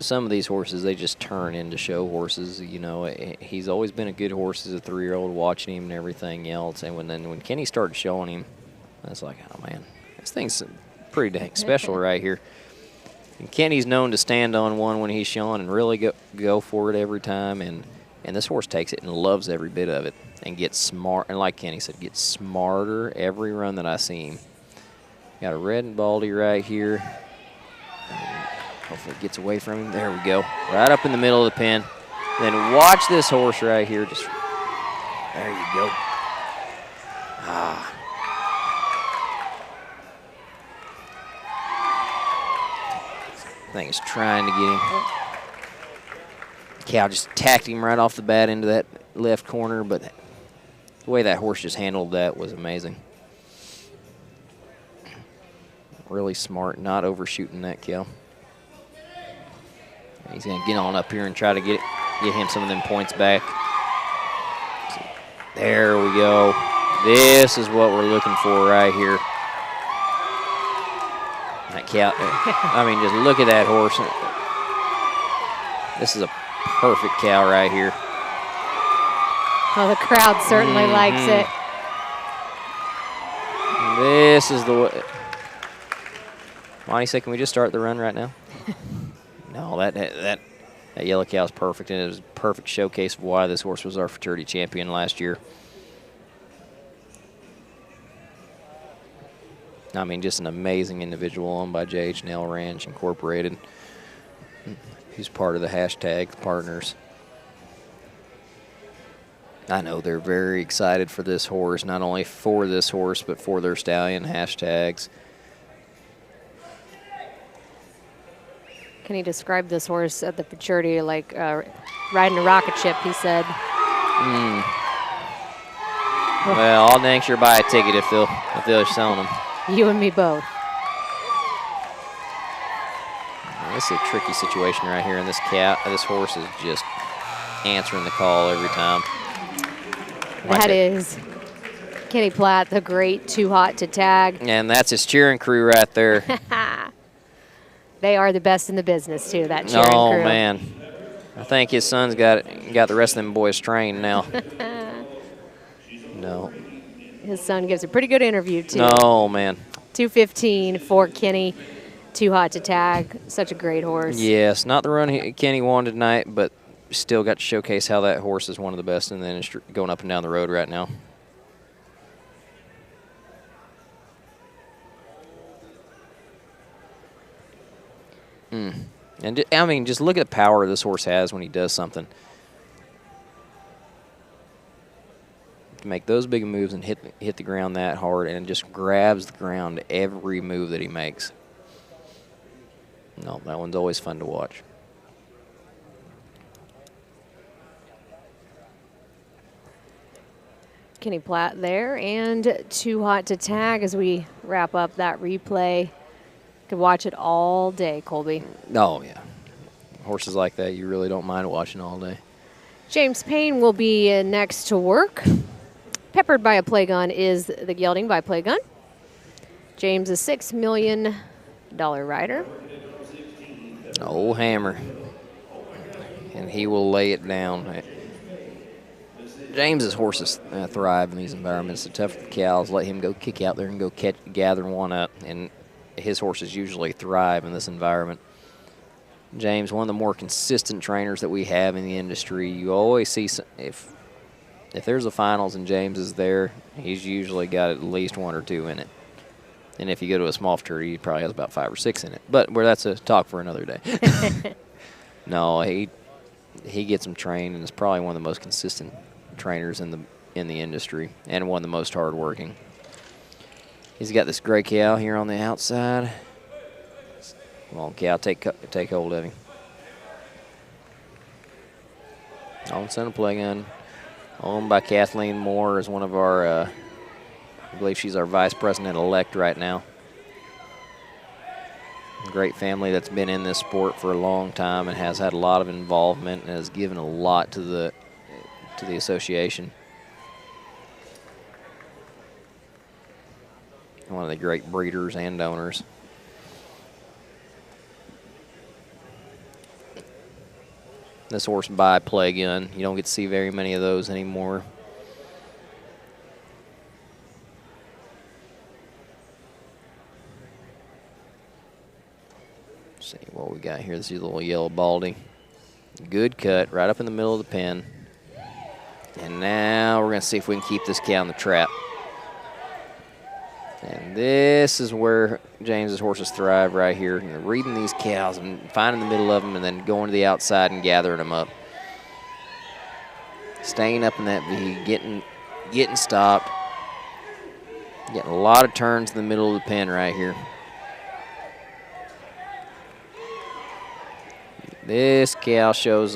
some of these horses, they just turn into show horses. You know, he's always been a good horse as a 3-year-old, watching him and everything else. And when Kenny started showing him, I was like, oh, man, this thing's pretty dang special right here. And Kenny's known to stand on one when he's showing and really go for it every time. And this horse takes it and loves every bit of it and gets smart. And like Kenny said, gets smarter every run that I see him. Got a red and baldy right here. Hopefully it gets away from him. There we go. Right up in the middle of the pen. Then watch this horse right here. Just there you go. I think he's trying to get him. Cow just tacked him right off the bat into that left corner, but the way that horse just handled that was amazing. Really smart, not overshooting that cow. He's going to get on up here and try to get him some of them points back. There we go. This is what we're looking for right here. That cow, I mean, just look at that horse. This is a perfect cow right here.
Oh, the crowd certainly likes it.
This is the way. Monty said, can we just start the run right now? No, that yellow cow is perfect, and it was a perfect showcase of why this horse was our Futurity champion last year. I mean, just an amazing individual owned by NCHA Ranch Incorporated. He's part of the hashtag partners. I know they're very excited for this horse, not only for this horse, but for their stallion hashtags.
Can he describe this horse at the Futurity like riding a rocket ship, he said?
Well, I'll dang sure buy a ticket if they're selling them.
You and me both.
This is a tricky situation right here, and this horse is just answering the call every time.
That is Kenny Platt, the great Too Hot to Tag.
And that's his cheering crew right there.
They are the best in the business, too, that cheering crew.
Oh, man. I think his son's got the rest of them boys trained now. No.
His son gives a pretty good interview, too.
Oh, man.
2:15 for Kenny. Too Hot to Tag. Such a great horse.
Yes, not the run Kenny won tonight, but still got to showcase how that horse is one of the best in the industry going up and down the road right now. And I mean, just look at the power this horse has when he does something. To make those big moves and hit the ground that hard, and just grabs the ground every move that he makes. No, that one's always fun to watch.
Kenny Platt there, and Too Hot to Tag as we wrap up that replay. Could watch it all day, Colby.
Oh, yeah. Horses like that, you really don't mind watching all day.
James Payne will be next to work. Peppered by a Play Gun is the gelding by Play Gun. James, a $6 million rider.
Oh, hammer. And he will lay it down. James's horses thrive in these environments. The tough cows let him go kick out there and go gather one up, and his horses usually thrive in this environment. James, one of the more consistent trainers that we have in the industry. You always see if there's a finals and James is there, he's usually got at least 1 or 2 in it. And if you go to a small futurity, he probably has about 5 or 6 in it. But that's a talk for another day. No, he gets them trained, and is probably one of the most consistent trainers in the industry, and one of the most hardworking. He's got this gray cow here on the outside. Come on, cow, take hold of him. On center Play Gun. Owned by Kathleen Moore, is one of our, I believe she's our vice president-elect right now. Great family that's been in this sport for a long time and has had a lot of involvement and has given a lot to the association. One of the great breeders and owners. This horse by Play Gun. You don't get to see very many of those anymore. See what we got here. This is a little yellow baldy. Good cut right up in the middle of the pen. And now we're going to see if we can keep this cow in the trap. And this is where James's horses thrive right here. You know, reading these cows and finding the middle of them and then going to the outside and gathering them up. Staying up in that V, getting stopped. Getting a lot of turns in the middle of the pen right here. This cow shows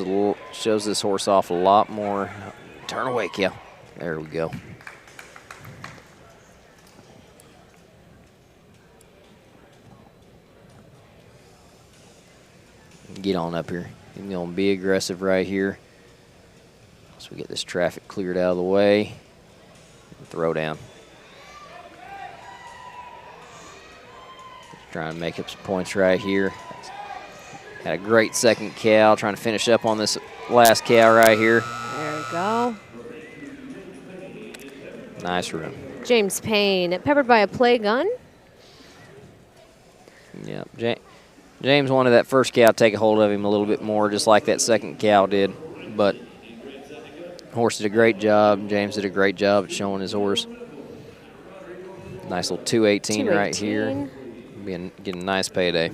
this horse off a lot more. Turn away, cow. There we go. Get on up here. You're going to be aggressive right here. So we get this traffic cleared out of the way. Throw down. Trying to make up some points right here. Had a great second cow. Trying to finish up on this last cow right here.
There we go.
Nice run.
James Payne, peppered by a Play Gun.
Yep. James wanted that first cow to take a hold of him a little bit more, just like that second cow did. But horse did a great job. James did a great job at showing his horse. Nice little 218 right here. Getting a nice payday.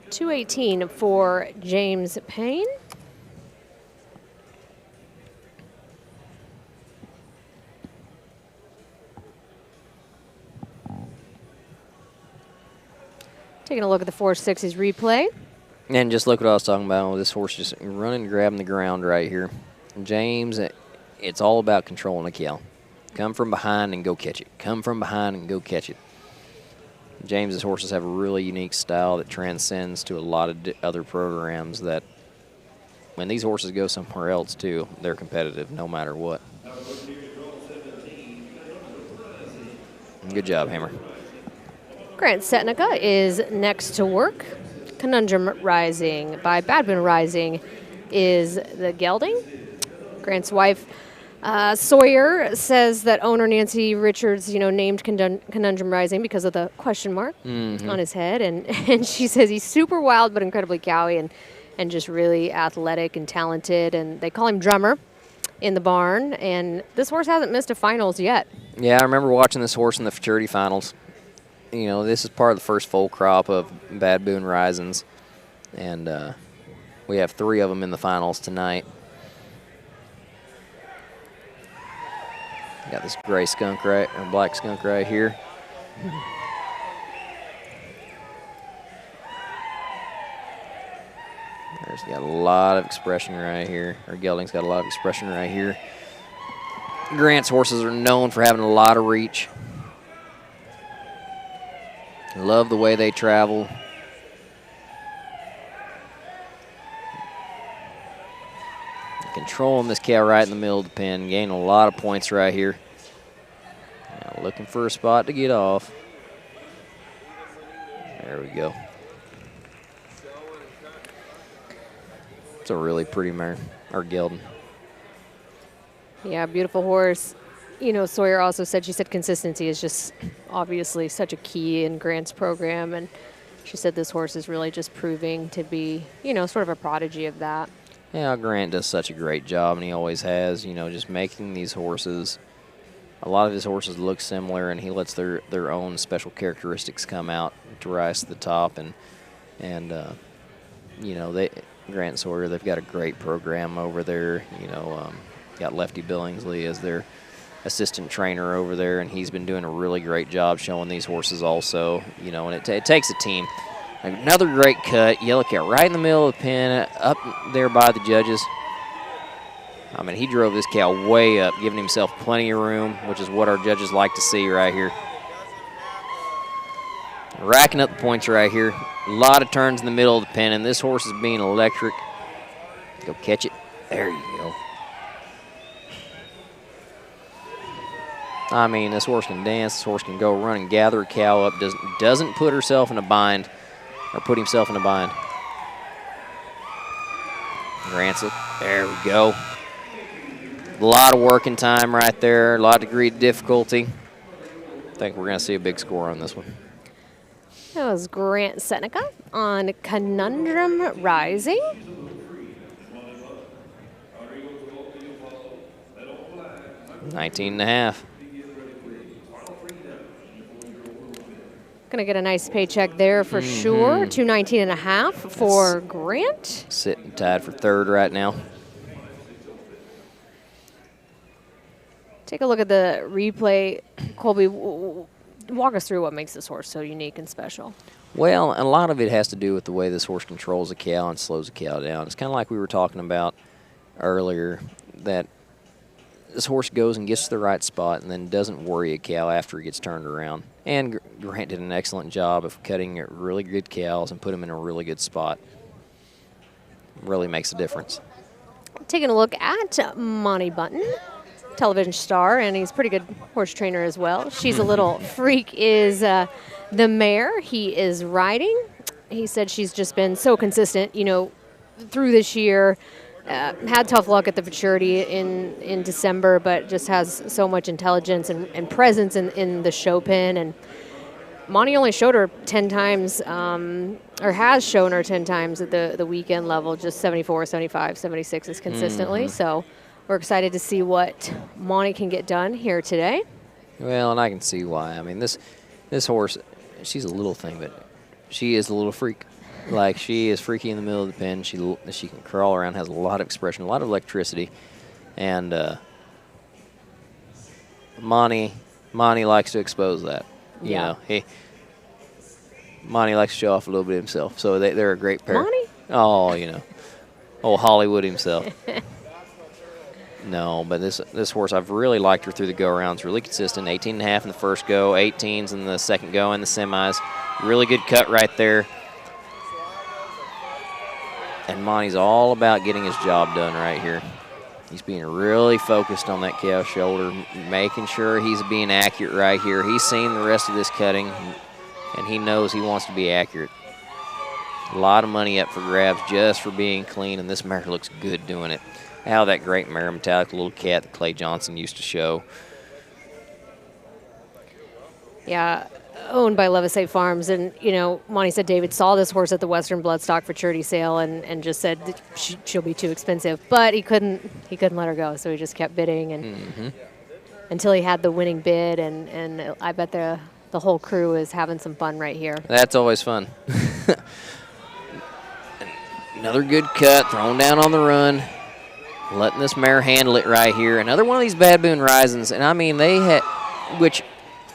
218 for James Payne. Taking a look at the 460s replay.
And just look what I was talking about. This horse just running, grabbing the ground right here. James, it's all about controlling the cow. Come from behind and go catch it. Come from behind and go catch it. James's horses have a really unique style that transcends to a lot of other programs that when these horses go somewhere else too, they're competitive no matter what. Good job, Hammer.
Grant Setnica is next to work. Conundrum Rising by Bad Boon Rising is the gelding. Grant's wife, Sawyer, says that owner Nancy Richards, named Conundrum Rising because of the question mark on his head. And she says he's super wild but incredibly cowy and just really athletic and talented. And they call him Drummer in the barn. And this horse hasn't missed a finals yet.
Yeah, I remember watching this horse in the futurity finals. This is part of the first full crop of Bad Boon Risings, and we have 3 of them in the finals tonight. Got this gray skunk or black skunk right here. There's got a lot of expression right here. Our gelding's got a lot of expression right here. Grant's horses are known for having a lot of reach. Love the way they travel. Controlling this cow right in the middle of the pen. Gaining a lot of points right here. Now looking for a spot to get off. There we go. It's a really pretty mare, or gelding.
Yeah, beautiful horse. Sawyer also said, she said consistency is just obviously such a key in Grant's program. And she said this horse is really just proving to be, sort of a prodigy of that.
Yeah, Grant does such a great job, and he always has, just making these horses. A lot of his horses look similar, and he lets their own special characteristics come out to rise to the top. And Grant and Sawyer, they've got a great program over there. Got Lefty Billingsley as their assistant trainer over there, and he's been doing a really great job showing these horses also, and it takes a team. Another great cut, yellow cow right in the middle of the pen, up there by the judges. I mean, he drove this cow way up, giving himself plenty of room, which is what our judges like to see right here. Racking up the points right here. A lot of turns in the middle of the pen, and this horse is being electric. Go catch it. There you go. I mean, this horse can dance. This horse can go run and gather a cow up. Doesn't put herself in a bind or put himself in a bind. Grants it. There we go. A lot of working time right there. A lot of degree of difficulty. I think we're going to see a big score on this one.
That was Grant Seneca on Conundrum Rising.
$19.5.
Gonna get a nice paycheck there for sure. $219.5 for Grant.
Sitting tied for third right now.
Take a look at the replay. Colby, walk us through what makes this horse so unique and special.
Well, a lot of it has to do with the way this horse controls a cow and slows a cow down. It's kind of like we were talking about earlier, that this horse goes and gets to the right spot and then doesn't worry a cow after it gets turned around. And Grant did an excellent job of cutting really good cows and put them in a really good spot. Really makes a difference.
Taking a look at Monty Button, television star, and he's a pretty good horse trainer as well. She's a Little Freak is the mare he is riding. He said she's just been so consistent, you know, through this year. Had tough luck at the futurity in December, but just has so much intelligence and presence in the show pen. And Monty only showed her 10 times, or has shown her 10 times at the weekend level, just 74, 75, 76 consistently. So we're excited to see what Monty can get done here today.
Well, and I can see why. I mean, this horse, she's a little thing, but she is a little freak. Like, she is freaky in the middle of the pen. She can crawl around, has a lot of expression, a lot of electricity. And Monty likes to expose that. You know, Monty likes to show off a little bit himself. So they're a great pair.
Monty?
Oh, you know. Oh, Hollywood himself. No, but this horse, I've really liked her through the go-arounds. Really consistent. 18.5 in the first go, 18s in the second go in the semis. Really good cut right there. And Monty's all about getting his job done right here. He's being really focused on that cow shoulder, making sure he's being accurate right here. He's seen the rest of this cutting, and he knows he wants to be accurate. A lot of money up for grabs just for being clean, and this mare looks good doing it. How that great mare, Metallic Little Cat that Clay Johnson used to show.
Yeah, owned by Levisate Farms. And, you know, Monty said David saw this horse at the Western Bloodstock Futurity sale and just said that she'll be too expensive. But he couldn't let her go, so he just kept bidding and until he had the winning bid. And I bet the whole crew is having some fun right here.
That's always fun. Another good cut, thrown down on the run. Letting this mare handle it right here. Another one of these Bad Boon Risings. And, I mean, they had, which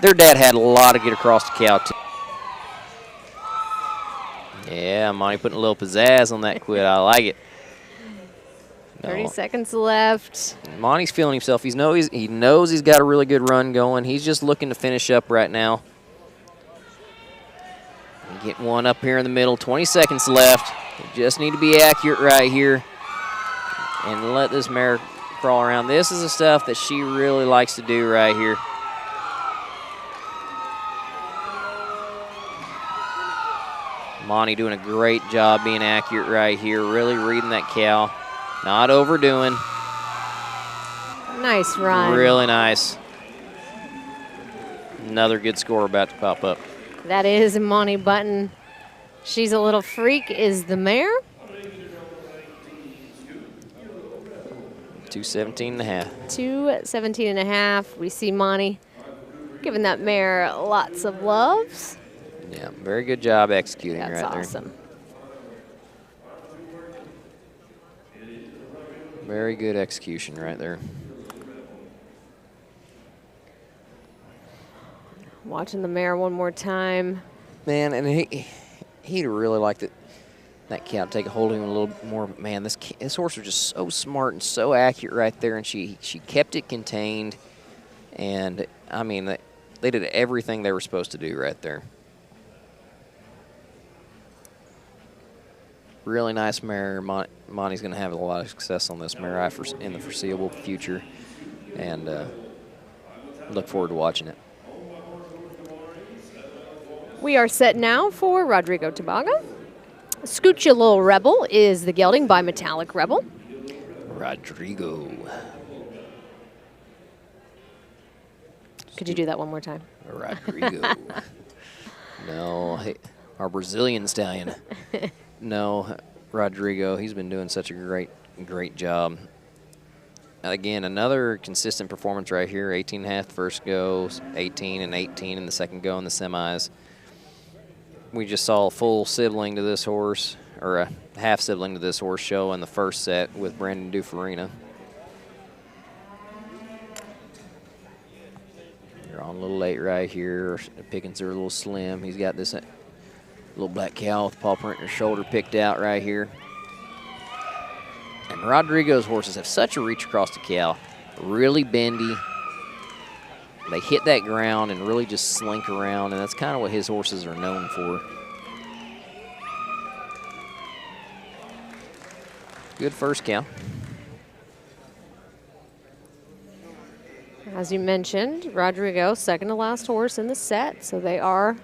their dad had a lot to get across the cow, too. Yeah, Monty putting a little pizzazz on that quit. I like it.
30 seconds left.
Monty's feeling himself. He knows he's got a really good run going. He's just looking to finish up right now. Get one up here in the middle. 20 seconds left. You just need to be accurate right here and let this mare crawl around. This is the stuff that she really likes to do right here. Monty doing a great job being accurate right here, really reading that cow, not overdoing.
Nice run.
Really nice. Another good score about to pop up.
That is Monty Button. She's a Little Freak is the mare.
217.5.
217.5. We see Monty giving that mare lots of loves.
Yeah, very good job executing right there.
That's awesome.
Very good execution right there.
Watching the mare one more time.
Man, and he'd really liked it. that cow take a hold of him a little more. Man, this horse was just so smart and so accurate right there, and she kept it contained. And, I mean, they did everything they were supposed to do right there. Really nice mare. Monty's going to have a lot of success on this mare in the foreseeable future, and look forward to watching it.
We are set now for Rodrigo Tabaga. Scooch Ya Lil Rebel is the gelding by Metallic Rebel.
Rodrigo.
Could you do that one more time?
Rodrigo. No, hey, our Brazilian stallion. No, Rodrigo, he's been doing such a great job. Again, another consistent performance right here. 18.5 first go, 18 and 18 in the second go in the semis. We just saw a full sibling to this horse, or a half sibling to this horse show in the first set with Brandon Dufarina. You're on a little late right here. Pickings are a little slim. He's got this little black cow with paw print in her shoulder picked out right here. And Rodrigo's horses have such a reach across the cow. Really bendy. They hit that ground and really just slink around, and that's kind of what his horses are known for. Good first cow.
As you mentioned, Rodrigo, second to last horse in the set, so they are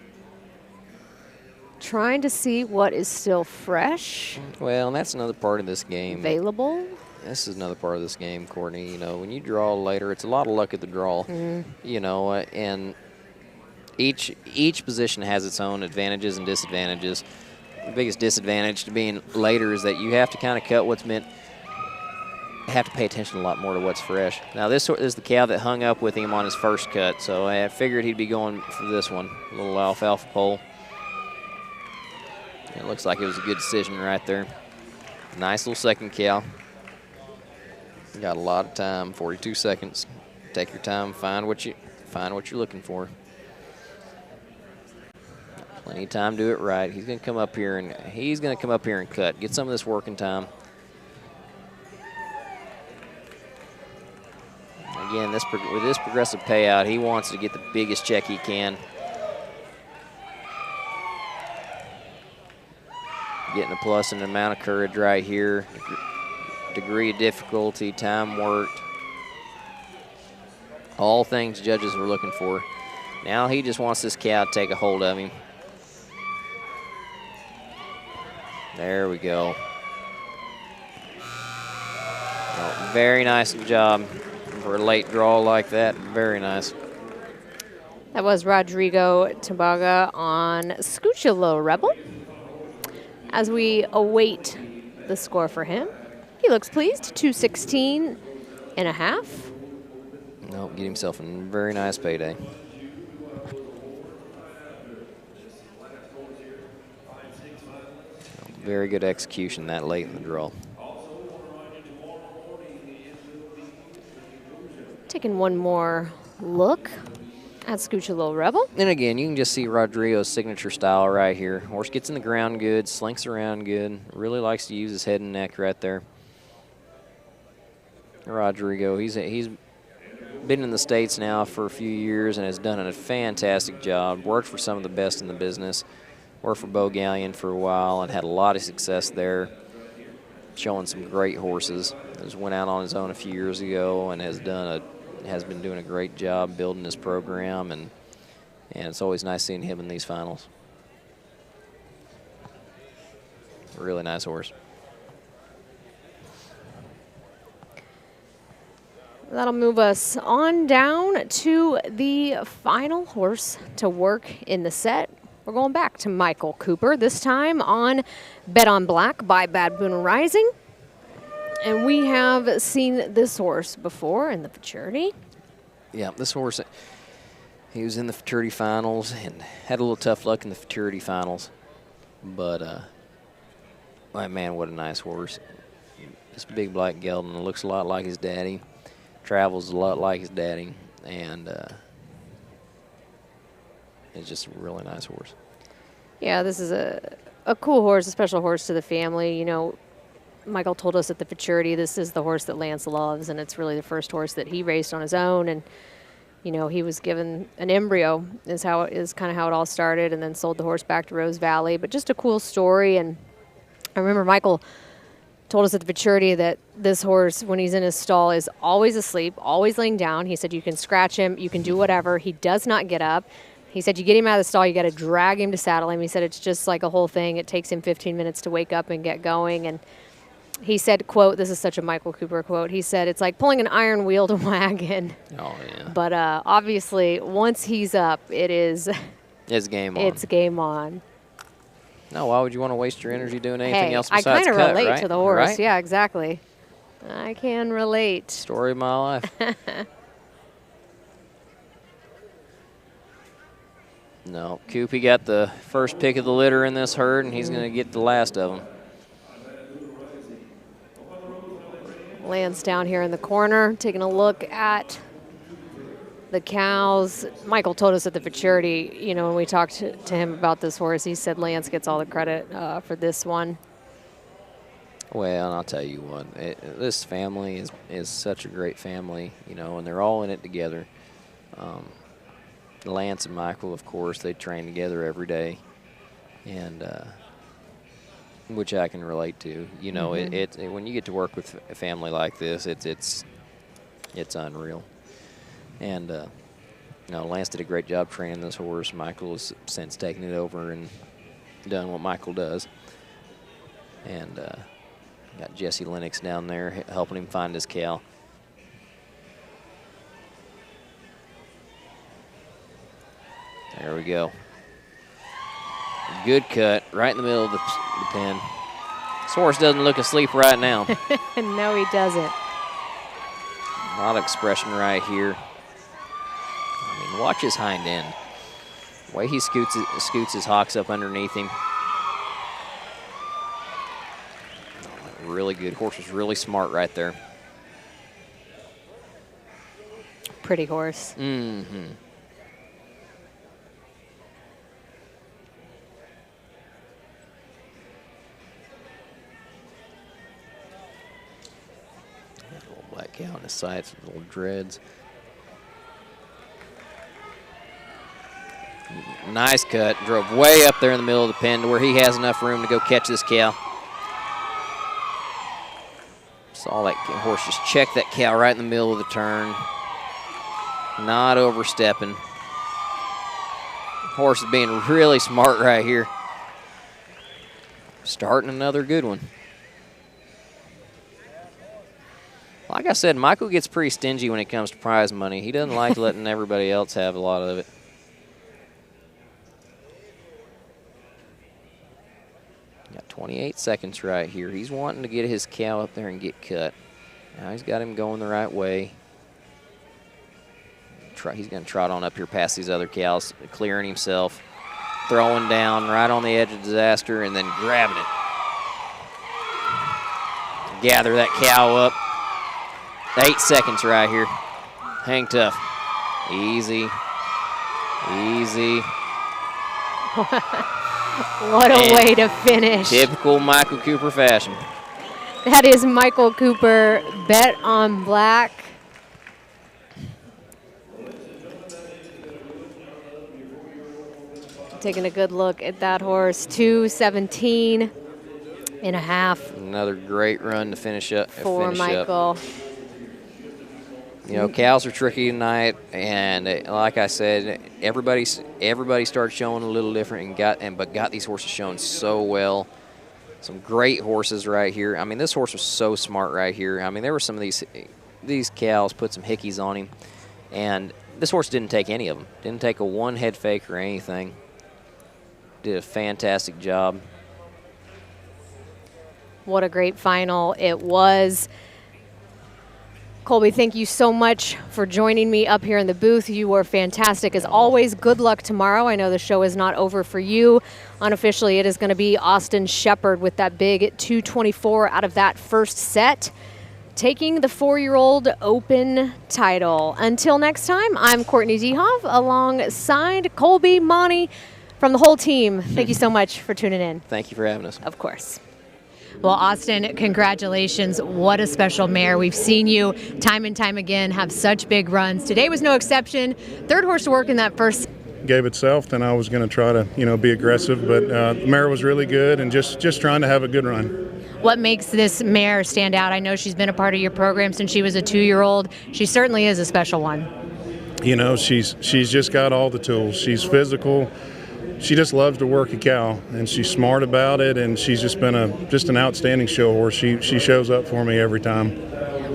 trying to see what is still fresh.
Well, and that's another part of this game.
Available.
This is another part of this game, Courtney. You know, when you draw later, it's a lot of luck at the draw. You know, and each position has its own advantages and disadvantages. The biggest disadvantage to being later is that you have to kind of cut what's meant. You have to pay attention a lot more to what's fresh. Now, this is the cow that hung up with him on his first cut, so I figured he'd be going for this one. A little alfalfa pole. It looks like it was a good decision right there. Nice little second cow. Got a lot of time, 42 seconds. Take your time, find what you're looking for. Plenty of time to do it right. He's going to come up here and cut. Get some of this working time. Again, with this progressive payout, he wants to get the biggest check he can. Getting a plus and an amount of courage right here. Degree of difficulty, time worked. All things judges were looking for. Now he just wants this cow to take a hold of him. There we go. Oh, very nice job for a late draw like that. Very nice.
That was Rodrigo Tabaga on Scooch Ya Lil Rebel. As we await the score for him, he looks pleased, 216 and a half.
Nope, get himself a very nice payday. Very good execution that late in the draw.
Taking one more look at Scooch Ya Lil Rebel.
And again, you can just see Rodrigo's signature style right here. Horse gets in the ground good, slinks around good, really likes to use his head and neck right there. Rodrigo, he's been in the States now for a few years and has done a fantastic job. Worked for some of the best in the business. Worked for Bo Gallion for a while and had a lot of success there, showing some great horses. Just went out on his own a few years ago and has been doing a great job building his program, and it's always nice seeing him in these finals. Really nice horse.
That'll move us on down to the final horse to work in the set. We're going back to Michael Cooper, this time on Bet on Black by Bad Boon Rising. And we have seen this horse before in the futurity.
Yeah, this horse, he was in the futurity finals and had a little tough luck in the futurity finals. But, man, what a nice horse. This big black gelding looks a lot like his daddy, travels a lot like his daddy, and it's just a really nice horse.
Yeah, this is a a cool horse, a special horse to the family. You know, Michael told us at the Futurity this is the horse that Lance loves, and it's really the first horse that he raced on his own. And you know, he was given an embryo is kind of how it all started, and then sold the horse back to Rose Valley. But just a cool story. And I remember Michael told us at the Futurity that this horse, when he's in his stall, is always asleep, always laying down. He said you can scratch him, you can do whatever. He does not get up. He said you get him out of the stall, you got to drag him to saddle him. He said it's just like a whole thing. It takes him 15 minutes to wake up and get going. And he said, quote, this is such a Michael Cooper quote, he said, it's like pulling an iron wheeled wagon.
Oh, yeah.
But obviously, once he's up,
it's game on.
It's game on.
No, why would you want to waste your energy doing anything else
I
besides
kind of relate
right?
to the horse.
Right?
Yeah, exactly. I can relate.
Story of my life. No, Coopy got the first pick of the litter in this herd, and he's going to get the last of them.
Lance down here in the corner, taking a look at the cows. Michael told us at the Futurity, you know, when we talked to him about this horse, he said Lance gets all the credit for this one.
Well, and I'll tell you what, this family is such a great family, you know, and they're all in it together. Lance and Michael, of course, they train together every day, and which I can relate to. You know, when you get to work with a family like this, it's unreal. And you know, Lance did a great job training this horse. Michael has since taken it over and done what Michael does. And got Jesse Lennox down there helping him find his cow. There we go. Good cut, right in the middle of the pen. This horse doesn't look asleep right now.
No, he doesn't.
A lot of expression right here. I mean, watch his hind end. The way he scoots his hocks up underneath him. Really good. Horse was really smart right there.
Pretty horse.
Mm-hmm. Little black cow on his sides, little dreads. Nice cut. Drove way up there in the middle of the pen to where he has enough room to go catch this cow. Saw that horse just check that cow right in the middle of the turn. Not overstepping. Horse is being really smart right here. Starting another good one. Like I said, Michael gets pretty stingy when it comes to prize money. He doesn't like letting everybody else have a lot of it. Got 28 seconds right here. He's wanting to get his cow up there and get cut. Now he's got him going the right way. He's going to trot on up here past these other cows, clearing himself, throwing down right on the edge of disaster, and then grabbing it. Gather that cow up. 8 seconds right here. Hang tough. Easy. Easy.
What a way to finish.
Typical Michael Cooper fashion.
That is Michael Cooper, bet on black. Taking a good look at that horse, 2:17 and a half.
Another great run to finish up.
For Michael.
You know, cows are tricky tonight, and like I said, everybody started showing a little different but got these horses showing so well. Some great horses right here. I mean, this horse was so smart right here. I mean, there were some of these cows put some hickeys on him, and this horse didn't take any of them. Didn't take a one head fake or anything. Did a fantastic job.
What a great final it was. Colby, thank you so much for joining me up here in the booth. You were fantastic as always. Good luck tomorrow. I know the show is not over for you. Unofficially, it is going to be Austin Shepherd with that big 224 out of that first set, taking the 4-year-old Open title. Until next time, I'm Courtney Dehoff alongside Colby Monty From the whole team, thank you so much for tuning in.
Thank you for having us.
Of course.
Well, Austin, congratulations. What a special mare. We've seen you time and time again have such big runs. Today was no exception. Third horse to work in that first.
Gave itself, then I was going to try to, be aggressive, but the mare was really good and just trying to have a good run.
What makes this mare stand out? I know she's been a part of your program since she was a 2-year-old. She certainly is a special one.
She's just got all the tools. She's physical. She just loves to work a cow, and she's smart about it, and she's just been an outstanding show horse. She shows up for me every time.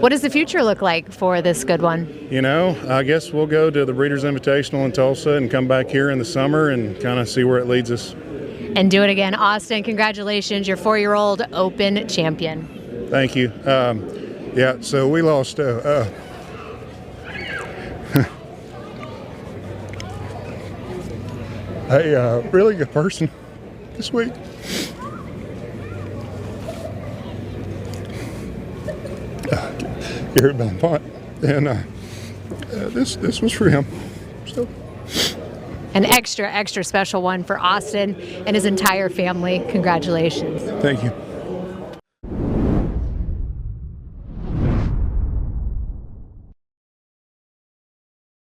What does the future look like for this good one?
I guess we'll go to the Breeders' Invitational in Tulsa and come back here in the summer and kind of see where it leads us.
And do it again. Austin, congratulations, your 4-year-old Open champion.
Thank you. So we lost a really good person this week. Garrett Van Pont, and this was for him. So.
An extra special one for Austin and his entire family. Congratulations.
Thank you.